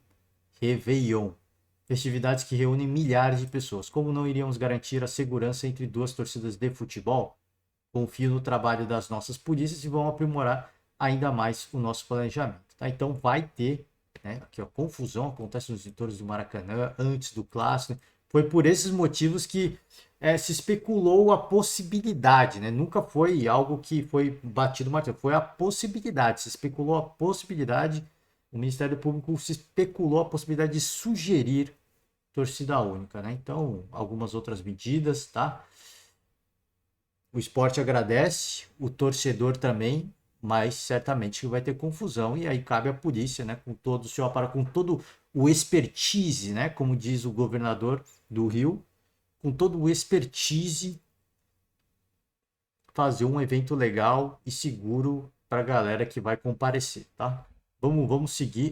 Réveillon. Festividades que reúnem milhares de pessoas. Como não iríamos garantir a segurança entre duas torcidas de futebol? Confio no trabalho das nossas polícias e vão aprimorar ainda mais o nosso planejamento. Tá? Então vai ter, né, aqui, ó, confusão, acontece nos setores do Maracanã, antes do clássico. Né? Foi por esses motivos que se especulou a possibilidade, né? Nunca foi algo que foi batido martelo, foi a possibilidade, se especulou a possibilidade, o Ministério Público se especulou a possibilidade de sugerir torcida única, né? Então, algumas outras medidas, tá? O esporte agradece, o torcedor também, mas certamente vai ter confusão e aí cabe à polícia, né, com todo o seu aparato, com todo o expertise, né, como diz o governador do Rio, com todo o expertise fazer um evento legal e seguro para a galera que vai comparecer, tá? Vamos seguir.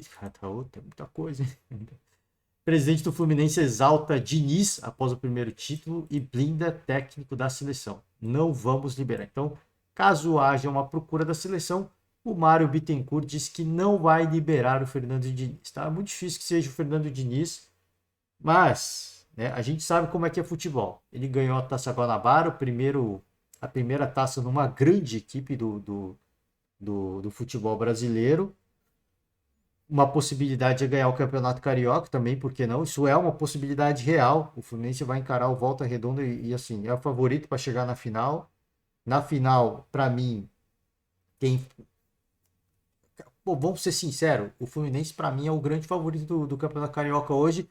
Tem muita coisa, hein? Presidente do Fluminense exalta Diniz após o primeiro título e blinda técnico da seleção. Não vamos liberar. Então, caso haja uma procura da seleção, o Mário Bittencourt diz que não vai liberar o Fernando Diniz. Tá muito difícil que seja o Fernando Diniz, mas, né, a gente sabe como é que é futebol. Ele ganhou a Taça Guanabara, a primeira taça numa grande equipe do futebol brasileiro. Uma possibilidade é ganhar o Campeonato Carioca também, por que não? Isso é uma possibilidade real. O Fluminense vai encarar o Volta Redonda e assim, é o favorito para chegar na final. Na final, para mim, tem. Pô, vamos ser sinceros, o Fluminense para mim é o grande favorito do Campeonato Carioca hoje.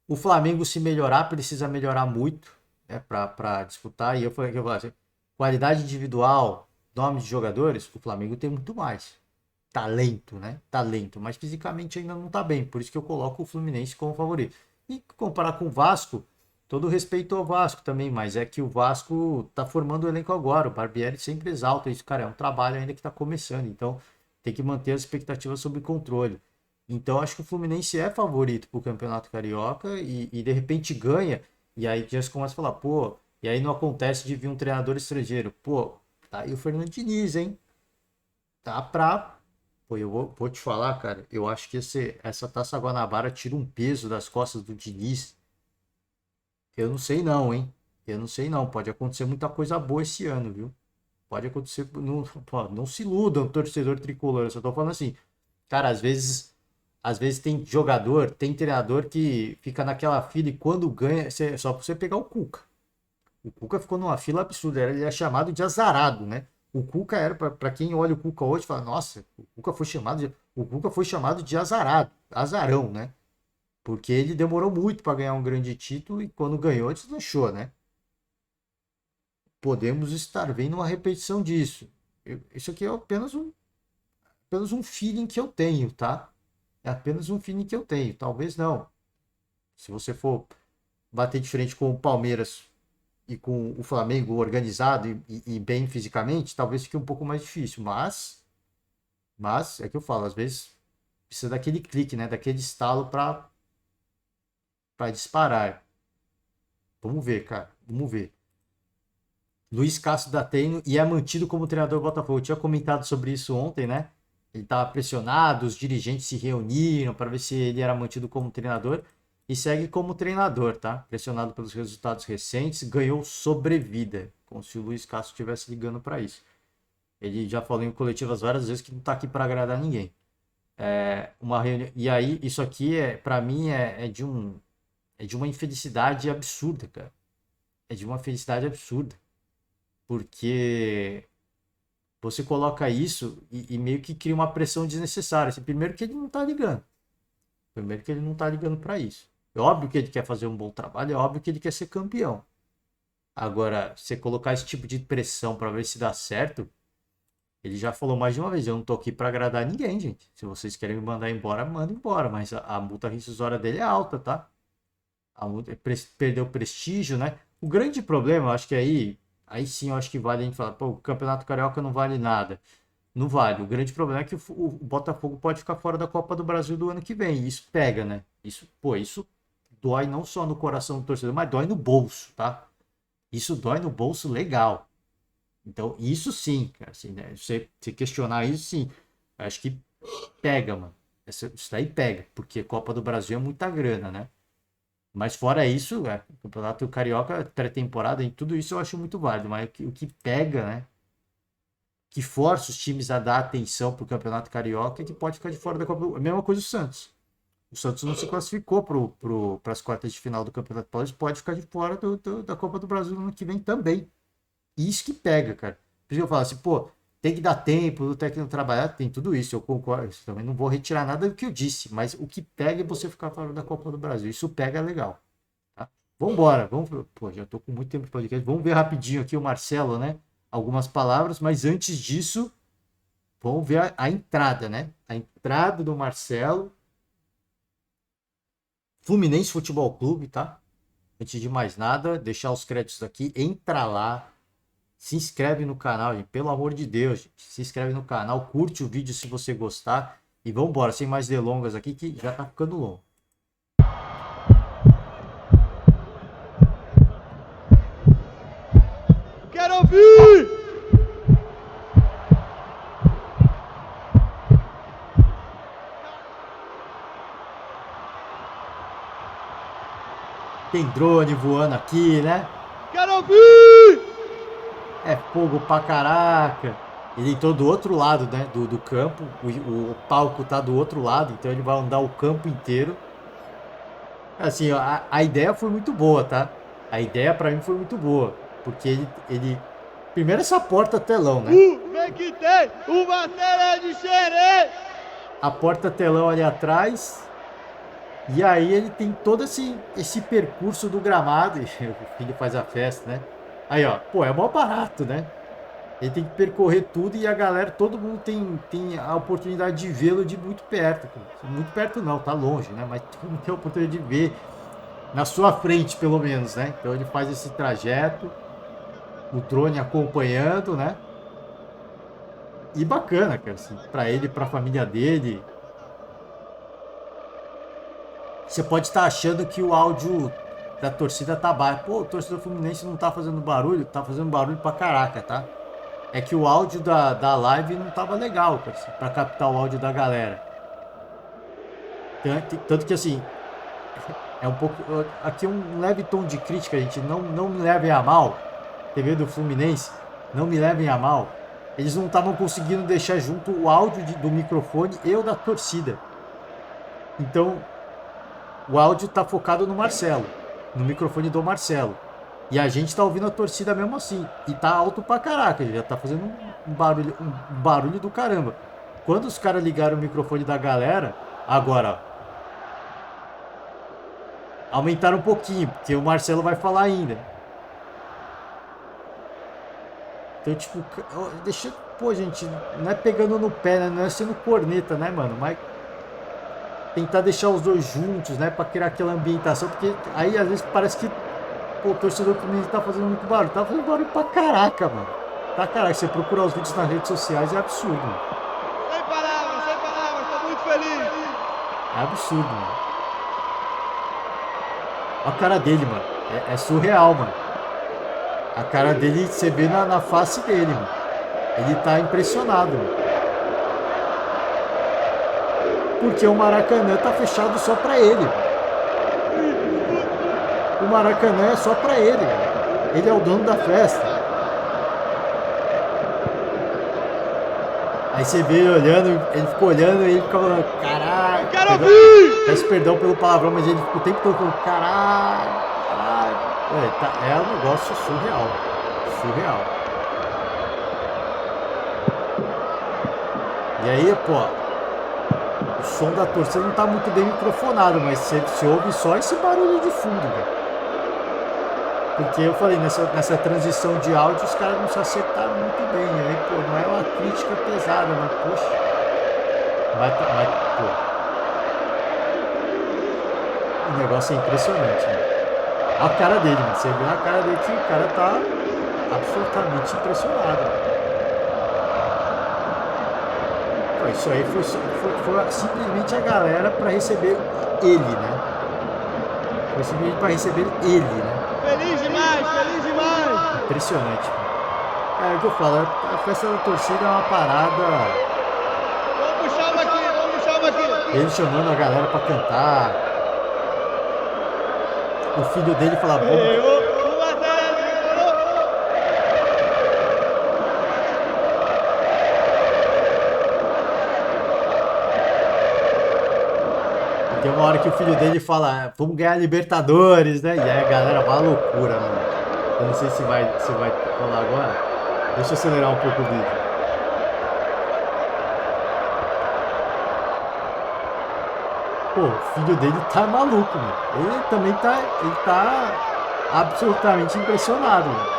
O Flamengo, se melhorar, precisa melhorar muito, né, para disputar. E eu falei assim, qualidade individual, nome de jogadores, o Flamengo tem muito mais talento, né? Talento, mas fisicamente ainda não tá bem. Por isso que eu coloco o Fluminense como favorito. E comparar com o Vasco, todo respeito ao Vasco também, mas é que o Vasco tá formando o elenco agora. O Barbieri sempre exalta isso, cara. É um trabalho ainda que tá começando, então tem que manter as expectativas sob controle. Então acho que o Fluminense é favorito pro Campeonato Carioca e de repente ganha. E aí já se começa a falar, pô, e aí não acontece de vir um treinador estrangeiro. Pô, tá aí o Fernando Diniz, hein? Tá pra. Pô, eu vou te falar, cara. Eu acho que essa Taça Guanabara tira um peso das costas do Diniz. Eu não sei não, hein? Eu não sei não. Pode acontecer muita coisa boa esse ano, viu? Pode acontecer. Não, pô, não se iludam, torcedor tricolor. Eu só tô falando assim. Cara, às vezes tem jogador, tem treinador que fica naquela fila e quando ganha, só pra você pegar o Cuca. O Cuca ficou numa fila absurda. Ele é chamado de azarado, né? O Cuca era, para quem olha o Cuca hoje, fala, nossa, o Cuca foi chamado de azarado, azarão, né? Porque ele demorou muito para ganhar um grande título e quando ganhou, deslanchou, né? Podemos estar vendo uma repetição disso. Isso aqui é apenas um feeling que eu tenho, tá? É apenas um feeling que eu tenho. Talvez não. Se você for bater de frente com o Palmeiras e com o Flamengo organizado e bem fisicamente, talvez fique um pouco mais difícil. Mas é que eu falo, às vezes precisa daquele clique, né? Daquele estalo para disparar. Vamos ver, cara. Vamos ver. Luiz Castro da Treino e é mantido como treinador do Botafogo. Eu tinha comentado sobre isso ontem, né? Ele estava pressionado, os dirigentes se reuniram para ver se ele era mantido como treinador. e segue como treinador, tá? Pressionado pelos resultados recentes, ganhou sobrevida, como se o Luiz Castro estivesse ligando para isso. Ele já falou em coletivas várias vezes que não tá aqui para agradar ninguém. Uma reunião, e aí isso aqui para mim é de uma infelicidade absurda, cara. É de uma felicidade absurda, porque você coloca isso e meio que cria uma pressão desnecessária. Assim, primeiro que ele não tá ligando. Primeiro que ele não tá ligando para isso. É óbvio que ele quer fazer um bom trabalho, é óbvio que ele quer ser campeão. Agora, você colocar esse tipo de pressão para ver se dá certo, ele já falou mais de uma vez, eu não tô aqui para agradar ninguém, gente. Se vocês querem me mandar embora, manda embora, mas a multa rescisória dele é alta, tá? A multa, perdeu prestígio, né? O grande problema, eu acho que aí sim, eu acho que vale a gente falar, pô, o Campeonato Carioca não vale nada. Não vale. O grande problema é que o Botafogo pode ficar fora da Copa do Brasil do ano que vem. E isso pega, né? Isso dói não só no coração do torcedor, mas dói no bolso, tá? Isso dói no bolso legal. Então, isso sim, cara, assim, né? Você questionar isso, sim. Eu acho que pega, mano. Isso daí pega, porque Copa do Brasil é muita grana, né? Mas fora isso, Campeonato Carioca, pré-temporada, em tudo isso eu acho muito válido. Mas o que pega, né? Que força os times a dar atenção pro Campeonato Carioca e que pode ficar de fora da Copa. A mesma coisa o Santos. O Santos não se classificou para as quartas de final do Campeonato Paulista, pode ficar de fora da Copa do Brasil no ano que vem também. Isso que pega, cara. Por isso que eu falo assim, pô, tem que dar tempo do técnico trabalhar, tem tudo isso, eu concordo. Eu também não vou retirar nada do que eu disse, mas o que pega é você ficar fora da Copa do Brasil. Isso pega legal. Tá? Vambora, pô, já tô com muito tempo de podcast. Vamos ver rapidinho aqui o Marcelo, né? Algumas palavras, mas antes disso, vamos ver a entrada, né? A entrada do Marcelo. Fluminense Futebol Clube, tá? Antes de mais nada, deixar os créditos aqui, entra lá, se inscreve no canal, gente, pelo amor de Deus, gente, se inscreve no canal, curte o vídeo se você gostar e vamos embora, sem mais delongas aqui que já tá ficando longo. Quero ouvir! Tem drone voando aqui, né? Quero ouvir! É fogo pra caraca. Ele entrou do outro lado, né? Do campo. O palco tá do outro lado, então ele vai andar o campo inteiro. Assim, a ideia foi muito boa, tá? A ideia pra mim foi muito boa. Porque ele. Primeiro essa porta telão, né? Vem que tem! O Marcelo é de xerê! A porta telão ali atrás. E aí ele tem todo esse percurso do gramado. E o filho faz a festa, né? Aí, ó. Pô, é mó barato, né? Ele tem que percorrer tudo e a galera, todo mundo tem a oportunidade de vê-lo de muito perto. Muito perto não, tá longe, né? Mas todo mundo tem a oportunidade de ver na sua frente, pelo menos, né? Então ele faz esse trajeto, o drone acompanhando, né? E bacana, cara, assim, pra ele, pra família dele. Você pode estar achando que o áudio da torcida tá baixo. Pô, o torcedor Fluminense não tá fazendo barulho, tá fazendo barulho pra caraca, tá? É que o áudio da live não tava legal, cara, assim, pra captar o áudio da galera. Tanto que assim, é um pouco. Aqui é um leve tom de crítica, gente. Não me levem a mal. TV do Fluminense, não me levem a mal. Eles não estavam conseguindo deixar junto o áudio do microfone e o da torcida. Então, o áudio tá focado no Marcelo, no microfone do Marcelo. E a gente tá ouvindo a torcida mesmo assim. E tá alto pra caraca, já tá fazendo um barulho do caramba. Quando os caras ligaram o microfone da galera, agora, ó, aumentaram um pouquinho, porque o Marcelo vai falar ainda. Então, tipo, deixa. Pô, gente, não é pegando no pé, né? Não é sendo corneta, né, mano? Mas tentar deixar os dois juntos, né? Pra criar aquela ambientação, porque aí às vezes parece que pô, o torcedor Fluminense tá fazendo muito barulho. Tá fazendo barulho pra caraca, mano. Pra caraca. Você procurar os vídeos nas redes sociais é absurdo, mano. Sem palavras, tô muito feliz! É absurdo, mano. Olha a cara dele, mano. É surreal, mano. A cara dele, você vê na face dele, mano. Ele tá impressionado, mano. Porque o Maracanã tá fechado só pra ele, mano. O Maracanã é só pra ele, velho. Ele é o dono da festa. Aí você vê ele olhando, ele ficou olhando e ele ficava falando, caralho. Quero ouvir! Peço perdão pelo palavrão, mas ele ficou o tempo todo falando, caralho, caralho. É um negócio surreal. Surreal. E aí, pô, o som da torcida não tá muito bem microfonado, mas você ouve só esse barulho de fundo, velho. Porque eu falei, nessa transição de áudio, os caras não se acertaram muito bem. E aí, pô, não é uma crítica pesada, mas, poxa. Mas pô. O negócio é impressionante, né? Olha a cara dele, mano. Você vê a cara dele que o cara tá absolutamente impressionado. Pô, isso aí foi simplesmente a galera pra receber ele, né? Foi simplesmente pra receber ele, né? Feliz demais, feliz demais! Impressionante, mano. É o que eu falo, a festa da torcida é uma parada. Vamos puxar uma aqui, vamos puxar uma aqui! Ele chamando a galera pra cantar. O filho dele fala, vamos. O Marcelo Tem uma hora que o filho dele fala, vamos ganhar Libertadores, né? E aí a galera vai à loucura, mano. Eu não sei se vai falar agora. Deixa eu acelerar um pouco o vídeo. Pô, o filho dele tá maluco, mano. Ele também tá absolutamente impressionado, mano.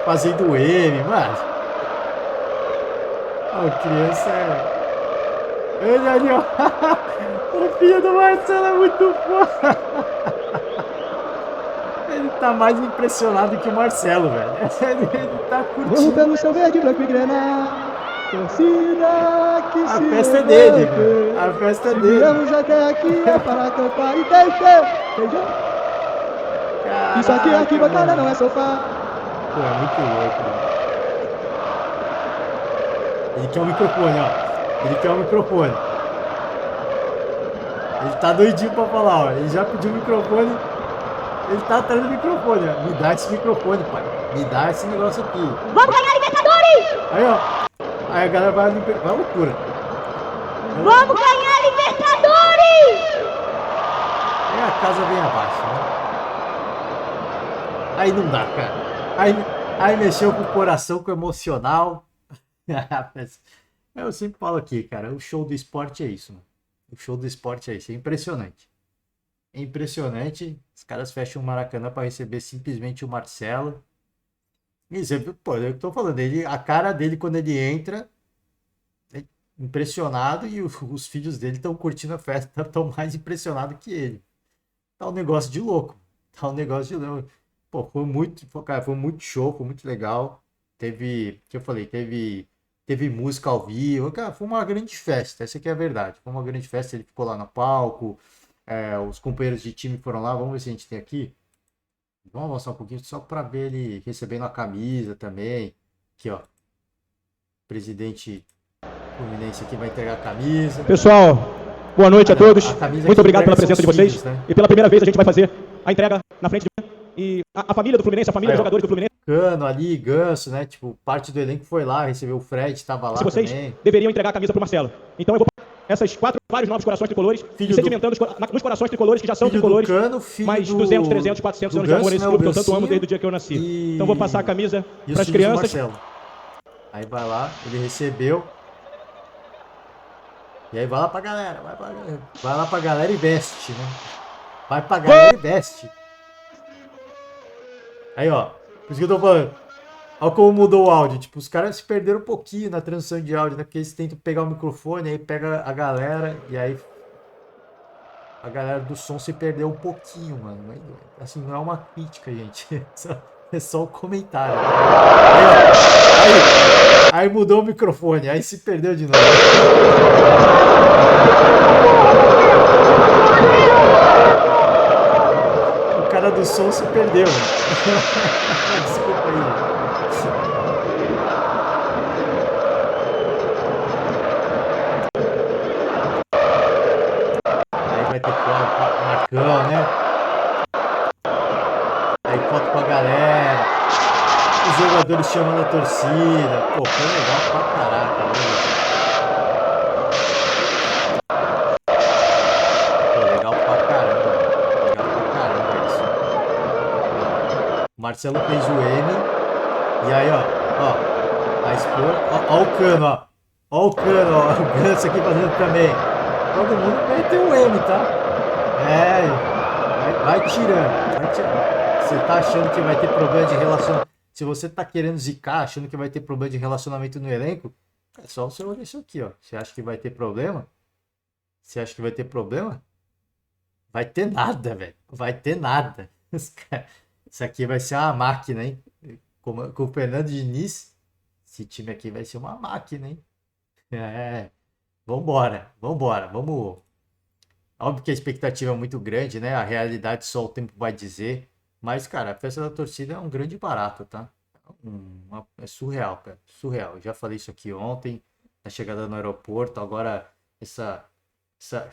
Fazendo M, mano. A criança é... Ele ali, ó. O filho do Marcelo é muito foda. Ele tá mais impressionado que o Marcelo, velho. Ele tá curtindo. Vamos pelo seu verde, branco e grená. Torcida que A se festa é levante. dele, velho. A festa é Se dele. viemos até aqui é para cantar e deixar. Isso aqui é arquibancada, mano. não é sofá. Pô, é muito louco, mano. Ele quer o microfone, ó. Ele quer o microfone. Ele tá doidinho pra falar, ó. Ele já pediu o microfone. Ele tá atrás do microfone, ó. Me dá esse microfone, pai. Me dá esse negócio aqui. Vamos ganhar a Libertadores! Aí, ó. Aí a galera vai à loucura. Vamos ganhar a Libertadores! Aí a casa vem abaixo, né? Aí não dá, cara. Aí mexeu com o coração, com o emocional. Eu sempre falo aqui, cara. O show do esporte é isso, mano. O show do esporte é isso. É impressionante. É impressionante. Os caras fecham o Maracanã para receber simplesmente o Marcelo. Isso, pô, eu tô falando, a cara dele quando ele entra é impressionado e os filhos dele estão curtindo a festa, estão mais impressionados que ele. Tá um negócio de louco. Tá um negócio de louco. Pô, cara, foi muito show, foi muito legal. Teve, que eu falei, teve música ao vivo. Cara, foi uma grande festa, essa aqui é a verdade. Foi uma grande festa, ele ficou lá no palco. Os companheiros de time foram lá, vamos ver se a gente tem aqui. Vamos avançar um pouquinho só para ver ele recebendo a camisa também. Aqui, ó. Presidente Fluminense aqui vai entregar a camisa. Pessoal, boa noite a todos. Muito obrigado pela entrega presença de são os vocês. filhos, né? E pela primeira vez a gente vai fazer a entrega na frente de... E a família do Fluminense, a família Aí, dos ó. jogadores do Fluminense, Cano ali, Ganso, né? Tipo, parte do elenco foi lá, recebeu o Fred, tava lá vocês também. deveriam entregar a camisa pro Marcelo. Então eu vou essas vários novos corações tricolores, Filho e sedimentando nos corações tricolores que já são Filho tricolores, do Cano, filho mais do- 200, 300, 400 do anos de amor Ganso, nesse né, clube que o eu tanto amo Gansinho desde o dia que eu nasci. e- Então vou passar a camisa E os para as filhos do crianças. Marcelo. Aí vai lá, ele recebeu. E aí vai lá pra galera, vai lá pra galera e veste, né? Vai pra galera e veste. Aí, ó, por isso que eu tô falando. Olha como mudou o áudio. Tipo, os caras se perderam um pouquinho na transição de áudio, né? Porque eles tentam pegar o microfone, aí pega a galera, e aí a galera do som se perdeu um pouquinho, mano. Mas, assim, não é uma crítica, gente. É só um comentário. Aí, ó. Aí mudou o microfone, aí se perdeu de novo. O cara do som se perdeu. Desculpa aí. Aí vai ter Marcão, né? Aí foto com a galera. Os jogadores chamando a torcida. Pô, foi legal pra caraca, né? Pô, legal pra caramba. Legal pra caramba isso. O Marcelo fez o M. E aí, ó. A expor. Ó o Cano, ó. Ó o Cano, ó. O Ganso aqui fazendo também. Todo mundo meteu o M, tá? Vai tirando. Vai tirando. Você tá achando que vai ter problema de relacionamento? Se você tá querendo zicar, achando que vai ter problema de relacionamento no elenco, é só você olhar isso aqui, ó. Você acha que vai ter problema? Você acha que vai ter problema? Vai ter nada, velho. Vai ter nada. Isso aqui vai ser uma máquina, hein? Com o Fernando Diniz, esse time aqui vai ser uma máquina, hein? Vambora. Vamos. Óbvio que a expectativa é muito grande, né? A realidade só o tempo vai dizer. Mas, cara, a festa da torcida é um grande barato, tá? É surreal, cara. Surreal. Eu já falei isso aqui ontem, na chegada no aeroporto. Agora, essa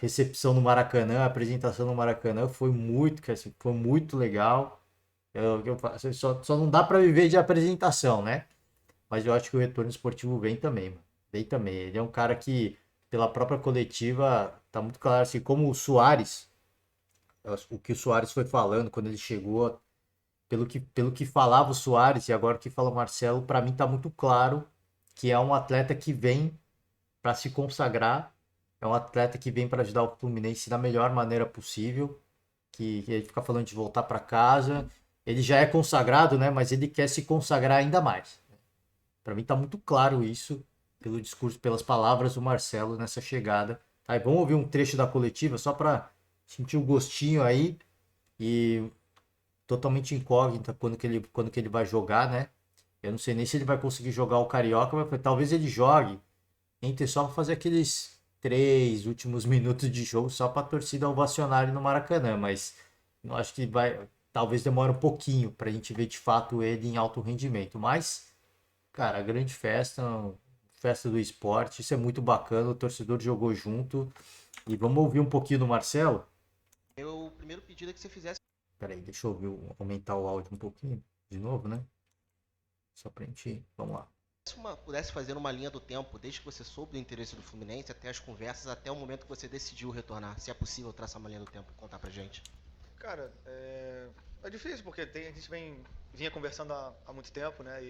recepção no Maracanã, a apresentação no Maracanã foi muito legal. Só não dá pra viver de apresentação, né? Mas eu acho que o retorno esportivo vem também, mano. Vem também. Ele é um cara que, pela própria coletiva, tá muito claro assim, como o Suárez, o que o Suárez foi falando quando ele chegou, pelo que falava o Suárez e agora o que fala o Marcelo, para mim tá muito claro que é um atleta que vem para se consagrar, é um atleta que vem para ajudar o Fluminense da melhor maneira possível, que ele fica falando de voltar para casa, ele já é consagrado, né, mas ele quer se consagrar ainda mais. Para mim tá muito claro isso pelo discurso, pelas palavras do Marcelo nessa chegada. Tá, e vamos ouvir um trecho da coletiva só para sentir o gostinho aí e totalmente incógnita quando que ele vai jogar, né? Eu não sei nem se ele vai conseguir jogar o Carioca, mas talvez ele jogue entre só para fazer aqueles 3 últimos minutos de jogo só para a torcida ovacionar ele no Maracanã, mas eu acho que talvez demore um pouquinho para a gente ver de fato ele em alto rendimento, mas cara, a grande festa do esporte, isso é muito bacana, o torcedor jogou junto. E vamos ouvir um pouquinho do Marcelo? O primeiro pedido é que você fizesse Peraí, deixa eu aumentar o áudio um pouquinho, de novo, né? Só pra gente, vamos lá. pudesse fazer uma linha do tempo, desde que você soube do interesse do Fluminense, até as conversas, até o momento que você decidiu retornar. Se é possível traçar uma linha do tempo e contar pra gente. Cara, é difícil porque a gente vinha conversando há muito tempo, né?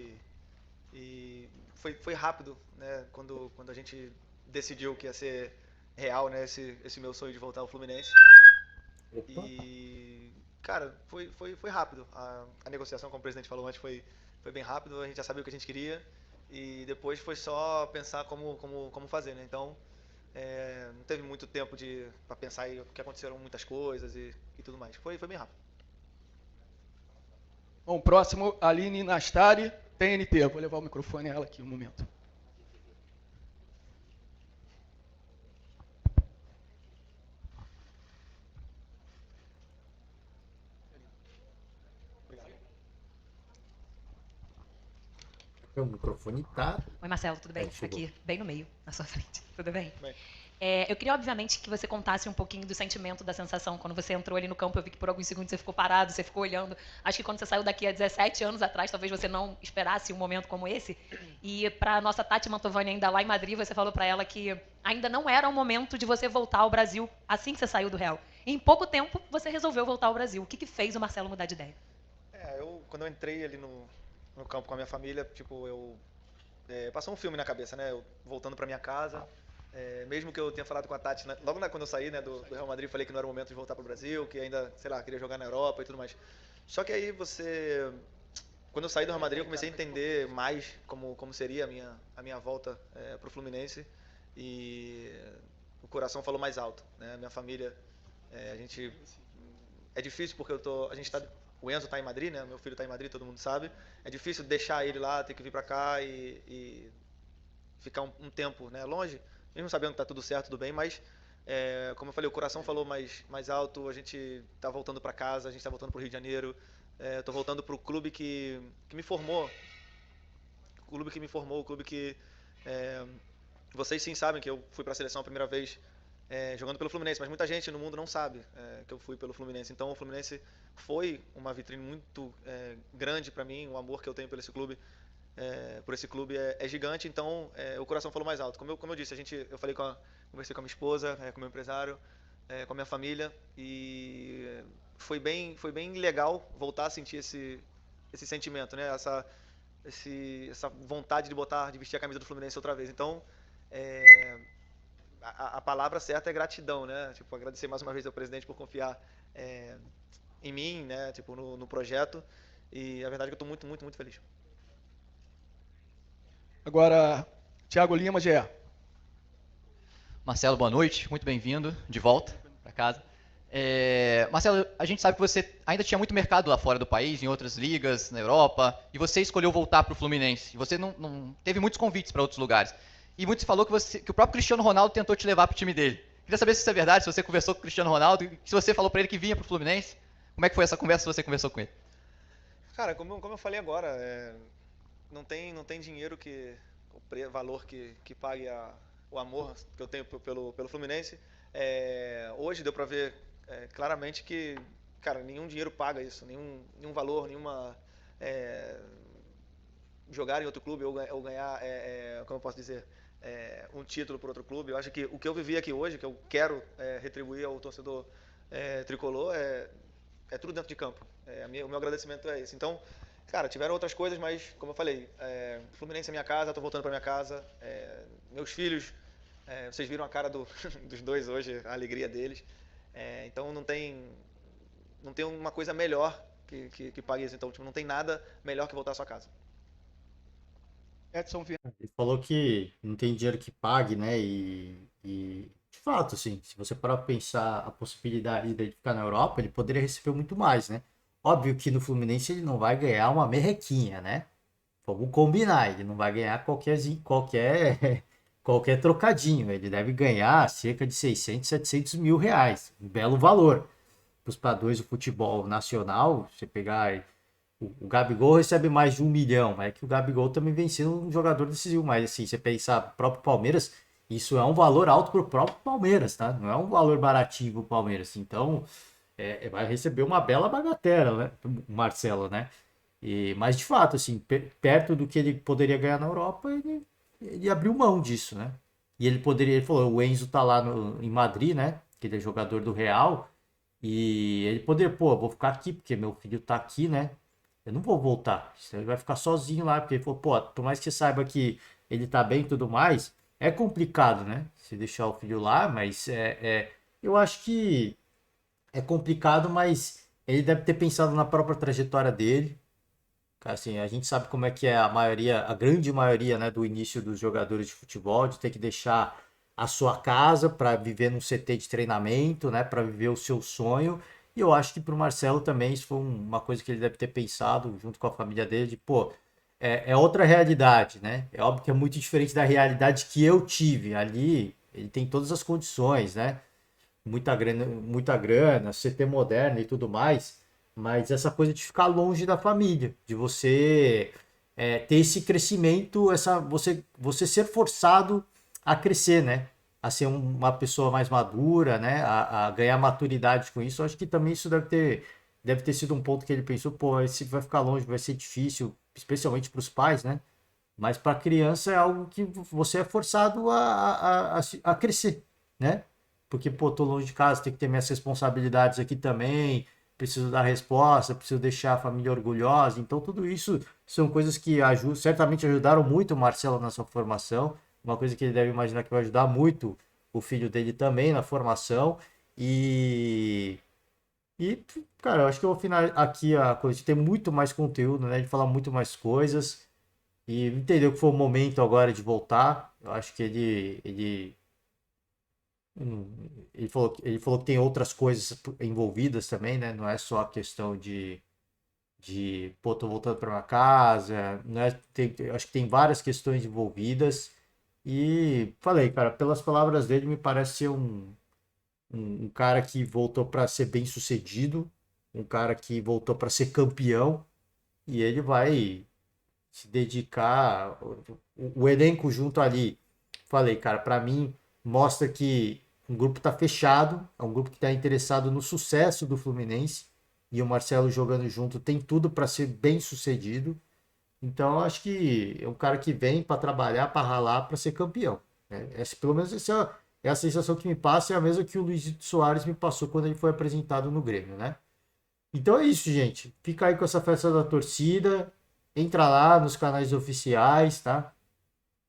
E foi rápido, né? Quando a gente decidiu que ia ser real, né? Esse meu sonho de voltar ao Fluminense. Opa. E, cara, foi rápido. A negociação, como o presidente falou antes, foi bem rápido. A gente já sabia o que a gente queria. E depois foi só pensar como fazer, né? Então, não teve muito tempo pra pensar aí, porque aconteceram muitas coisas e tudo mais. Foi bem rápido. Bom, próximo, Aline Nastari, TNT. Vou levar o microfone a ela aqui um momento. O microfone tá. Oi, Marcelo, tudo bem? Chegou. Aqui, bem no meio, na sua frente. Tudo bem? Bem. Eu queria, obviamente, que você contasse um pouquinho do sentimento, da sensação. Quando você entrou ali no campo, eu vi que por alguns segundos você ficou parado, você ficou olhando. Acho que quando você saiu daqui há 17 anos atrás, talvez você não esperasse um momento como esse. E para a nossa Tati Mantovani, ainda lá em Madrid, você falou para ela que ainda não era o momento de você voltar ao Brasil assim que você saiu do Real. Em pouco tempo, você resolveu voltar ao Brasil. O que fez o Marcelo mudar de ideia? Quando eu entrei ali no campo com a minha família, tipo, passou um filme na cabeça, né? Eu voltando pra minha casa, mesmo que eu tenha falado com a Tati, né? Logo quando eu saí, né, do Real Madrid, falei que não era o momento de voltar pro Brasil, que ainda, sei lá, queria jogar na Europa e tudo mais. Só que aí quando eu saí do Real Madrid, eu comecei a entender mais como seria a minha volta pro Fluminense e o coração falou mais alto, né? Minha família, é difícil porque o Enzo tá em Madrid, né? Meu filho tá em Madrid, todo mundo sabe. É difícil deixar ele lá, ter que vir pra cá e ficar um tempo, né, longe, mesmo sabendo que tá tudo certo, tudo bem, mas como eu falei, o coração falou mais alto, a gente tá voltando pra casa, a gente tá voltando pro Rio de Janeiro, tô voltando pro clube que me formou, o clube que vocês sim sabem que eu fui pra seleção a primeira vez jogando pelo Fluminense, mas muita gente no mundo não sabe que eu fui pelo Fluminense. Então o Fluminense foi uma vitrine muito grande para mim, o amor que eu tenho por esse clube é gigante, então o coração falou mais alto. Como eu disse, eu conversei com a minha esposa, com o meu empresário, com a minha família, e foi bem legal voltar a sentir esse sentimento, né? Essa vontade de vestir a camisa do Fluminense outra vez. Então, a palavra certa é gratidão, né? Tipo, agradecer mais uma vez ao presidente por confiar em mim, né? Tipo, no projeto. E a verdade é que eu estou muito, muito, muito feliz. Agora, Thiago Lima, GE. Marcelo, boa noite, muito bem-vindo de volta para casa. Marcelo, a gente sabe que você ainda tinha muito mercado lá fora do país, em outras ligas, na Europa, e você escolheu voltar para o Fluminense. Você não teve muitos convites para outros lugares. E muito se falou que o próprio Cristiano Ronaldo tentou te levar para o time dele. Queria saber se isso é verdade, se você conversou com o Cristiano Ronaldo, se você falou para ele que vinha para o Fluminense. Como é que foi essa conversa se você conversou com ele? Cara, como eu falei agora, não tem dinheiro valor que pague o amor que eu tenho pelo Fluminense. Hoje deu pra ver claramente que, cara, nenhum dinheiro paga isso, nenhum valor, jogar em outro clube ou ganhar, como eu posso dizer, um título por outro clube. Eu acho que o que eu vivi aqui hoje, que eu quero retribuir ao torcedor tricolor, é tudo dentro de campo. O meu agradecimento é esse. Então, cara, tiveram outras coisas, mas, como eu falei, Fluminense é minha casa, estou voltando para minha casa. Meus filhos, vocês viram a cara dos dois hoje, a alegria deles. Então, não tem uma coisa melhor que pague isso. Então, tipo, não tem nada melhor que voltar à sua casa. Edson Viana. Ele falou que não tem dinheiro que pague, né? E de fato, assim, se você parar pra pensar a possibilidade dele ficar na Europa, ele poderia receber muito mais, né? Óbvio que no Fluminense ele não vai ganhar uma merrequinha, né? Vamos combinar, ele não vai ganhar qualquer trocadinho. Ele deve ganhar cerca de 600, 700 mil reais. Um belo valor. Para os padrões do futebol nacional, você pegar... O Gabigol recebe mais de 1 milhão, mas é que o Gabigol também vem sendo um jogador decisivo. Mas assim, você pensar, o próprio Palmeiras, isso é um valor alto para o próprio Palmeiras, tá? Não é um valor baratinho para o Palmeiras. Então, vai receber uma bela bagatela, né? O Marcelo, né? Mas de fato, assim, perto do que ele poderia ganhar na Europa, ele abriu mão disso, né? E ele falou, o Enzo tá lá em Madrid, né? Que ele é jogador do Real. E ele poderia, vou ficar aqui, porque meu filho tá aqui, né? Eu não vou voltar. Ele vai ficar sozinho lá, porque ele falou, por mais que você saiba que ele tá bem e tudo mais, é complicado, né? Se deixar o filho lá, mas eu acho que é complicado, mas ele deve ter pensado na própria trajetória dele. Assim, a gente sabe como é que é a grande maioria, né, do início dos jogadores de futebol, de ter que deixar a sua casa para viver num CT de treinamento, né, para viver o seu sonho. E eu acho que para o Marcelo também isso foi uma coisa que ele deve ter pensado junto com a família dele, de, é outra realidade, né? É óbvio que é muito diferente da realidade que eu tive. Ali ele tem todas as condições, né? Muita grana, CT moderno e tudo mais, mas essa coisa de ficar longe da família, de você ter esse crescimento, você ser forçado a crescer, né? A ser uma pessoa mais madura, né? A ganhar maturidade com isso. Eu acho que também isso deve ter sido um ponto que ele pensou, esse vai ficar longe, vai ser difícil, especialmente para os pais, né? Mas para a criança é algo que você é forçado a crescer, né? Porque, tô longe de casa, tem que ter minhas responsabilidades aqui também, preciso dar resposta, preciso deixar a família orgulhosa. Então, tudo isso são coisas que certamente ajudaram muito o Marcelo na sua formação. Uma coisa que ele deve imaginar que vai ajudar muito o filho dele também na formação. E cara, eu acho que eu vou finalizar aqui a coisa de ter muito mais conteúdo, né? De falar muito mais coisas. E entendeu que foi o momento agora de voltar. Eu acho que ele falou que tem outras coisas envolvidas também, né? Não é só a questão de tô voltando para minha casa, né? Acho que tem várias questões envolvidas. E falei, cara, pelas palavras dele, me parece ser um cara que voltou para ser bem sucedido, um cara que voltou para ser campeão, e ele vai se dedicar, o elenco junto ali. Falei, cara, para mim mostra que um grupo está fechado, é um grupo que está interessado no sucesso do Fluminense, e o Marcelo jogando junto tem tudo para ser bem sucedido. Então, eu acho que é um cara que vem para trabalhar, para ralar, para ser campeão. Né? Pelo menos essa é a sensação que me passa, é a mesma que o Luizito Soares me passou quando ele foi apresentado no Grêmio, né? Então é isso, gente. Fica aí com essa festa da torcida. Entra lá nos canais oficiais, tá?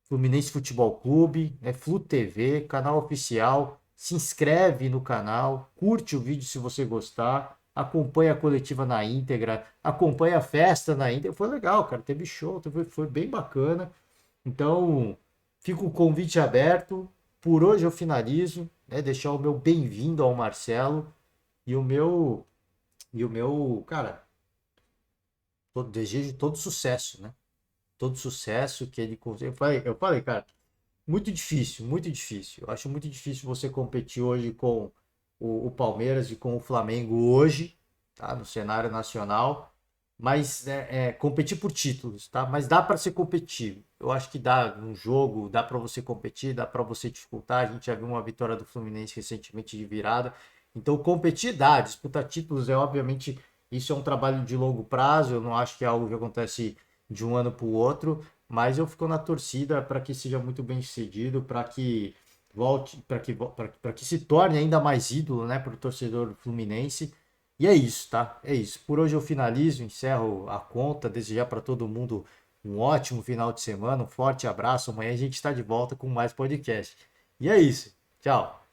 Fluminense Futebol Clube, né? Flu TV, canal oficial. Se inscreve no canal, curte o vídeo se você gostar, acompanha a coletiva na íntegra, acompanha a festa na íntegra. Foi legal, cara. Teve show, foi bem bacana. Então, fica o convite aberto. Por hoje eu finalizo, né? Deixar o meu bem-vindo ao Marcelo e o meu, cara, desejo todo sucesso, né? Todo sucesso que ele consiga. Eu falei, cara, muito difícil, muito difícil. Eu acho muito difícil você competir hoje com o Palmeiras e com o Flamengo hoje, tá? No cenário nacional. Mas competir por títulos, tá? Mas dá para ser competitivo. Eu acho que dá no jogo, dá para você competir, dá para você dificultar. A gente já viu uma vitória do Fluminense recentemente de virada. Então competir dá, disputar títulos obviamente isso é um trabalho de longo prazo. Eu não acho que é algo que acontece de um ano para o outro, mas eu fico na torcida para que seja muito bem sucedido, para que volte, para que se torne ainda mais ídolo, né, para o torcedor fluminense. E é isso, tá? É isso. Por hoje eu finalizo, encerro a conta, desejar para todo mundo um ótimo final de semana, um forte abraço. Amanhã a gente está de volta com mais podcast. E é isso. Tchau.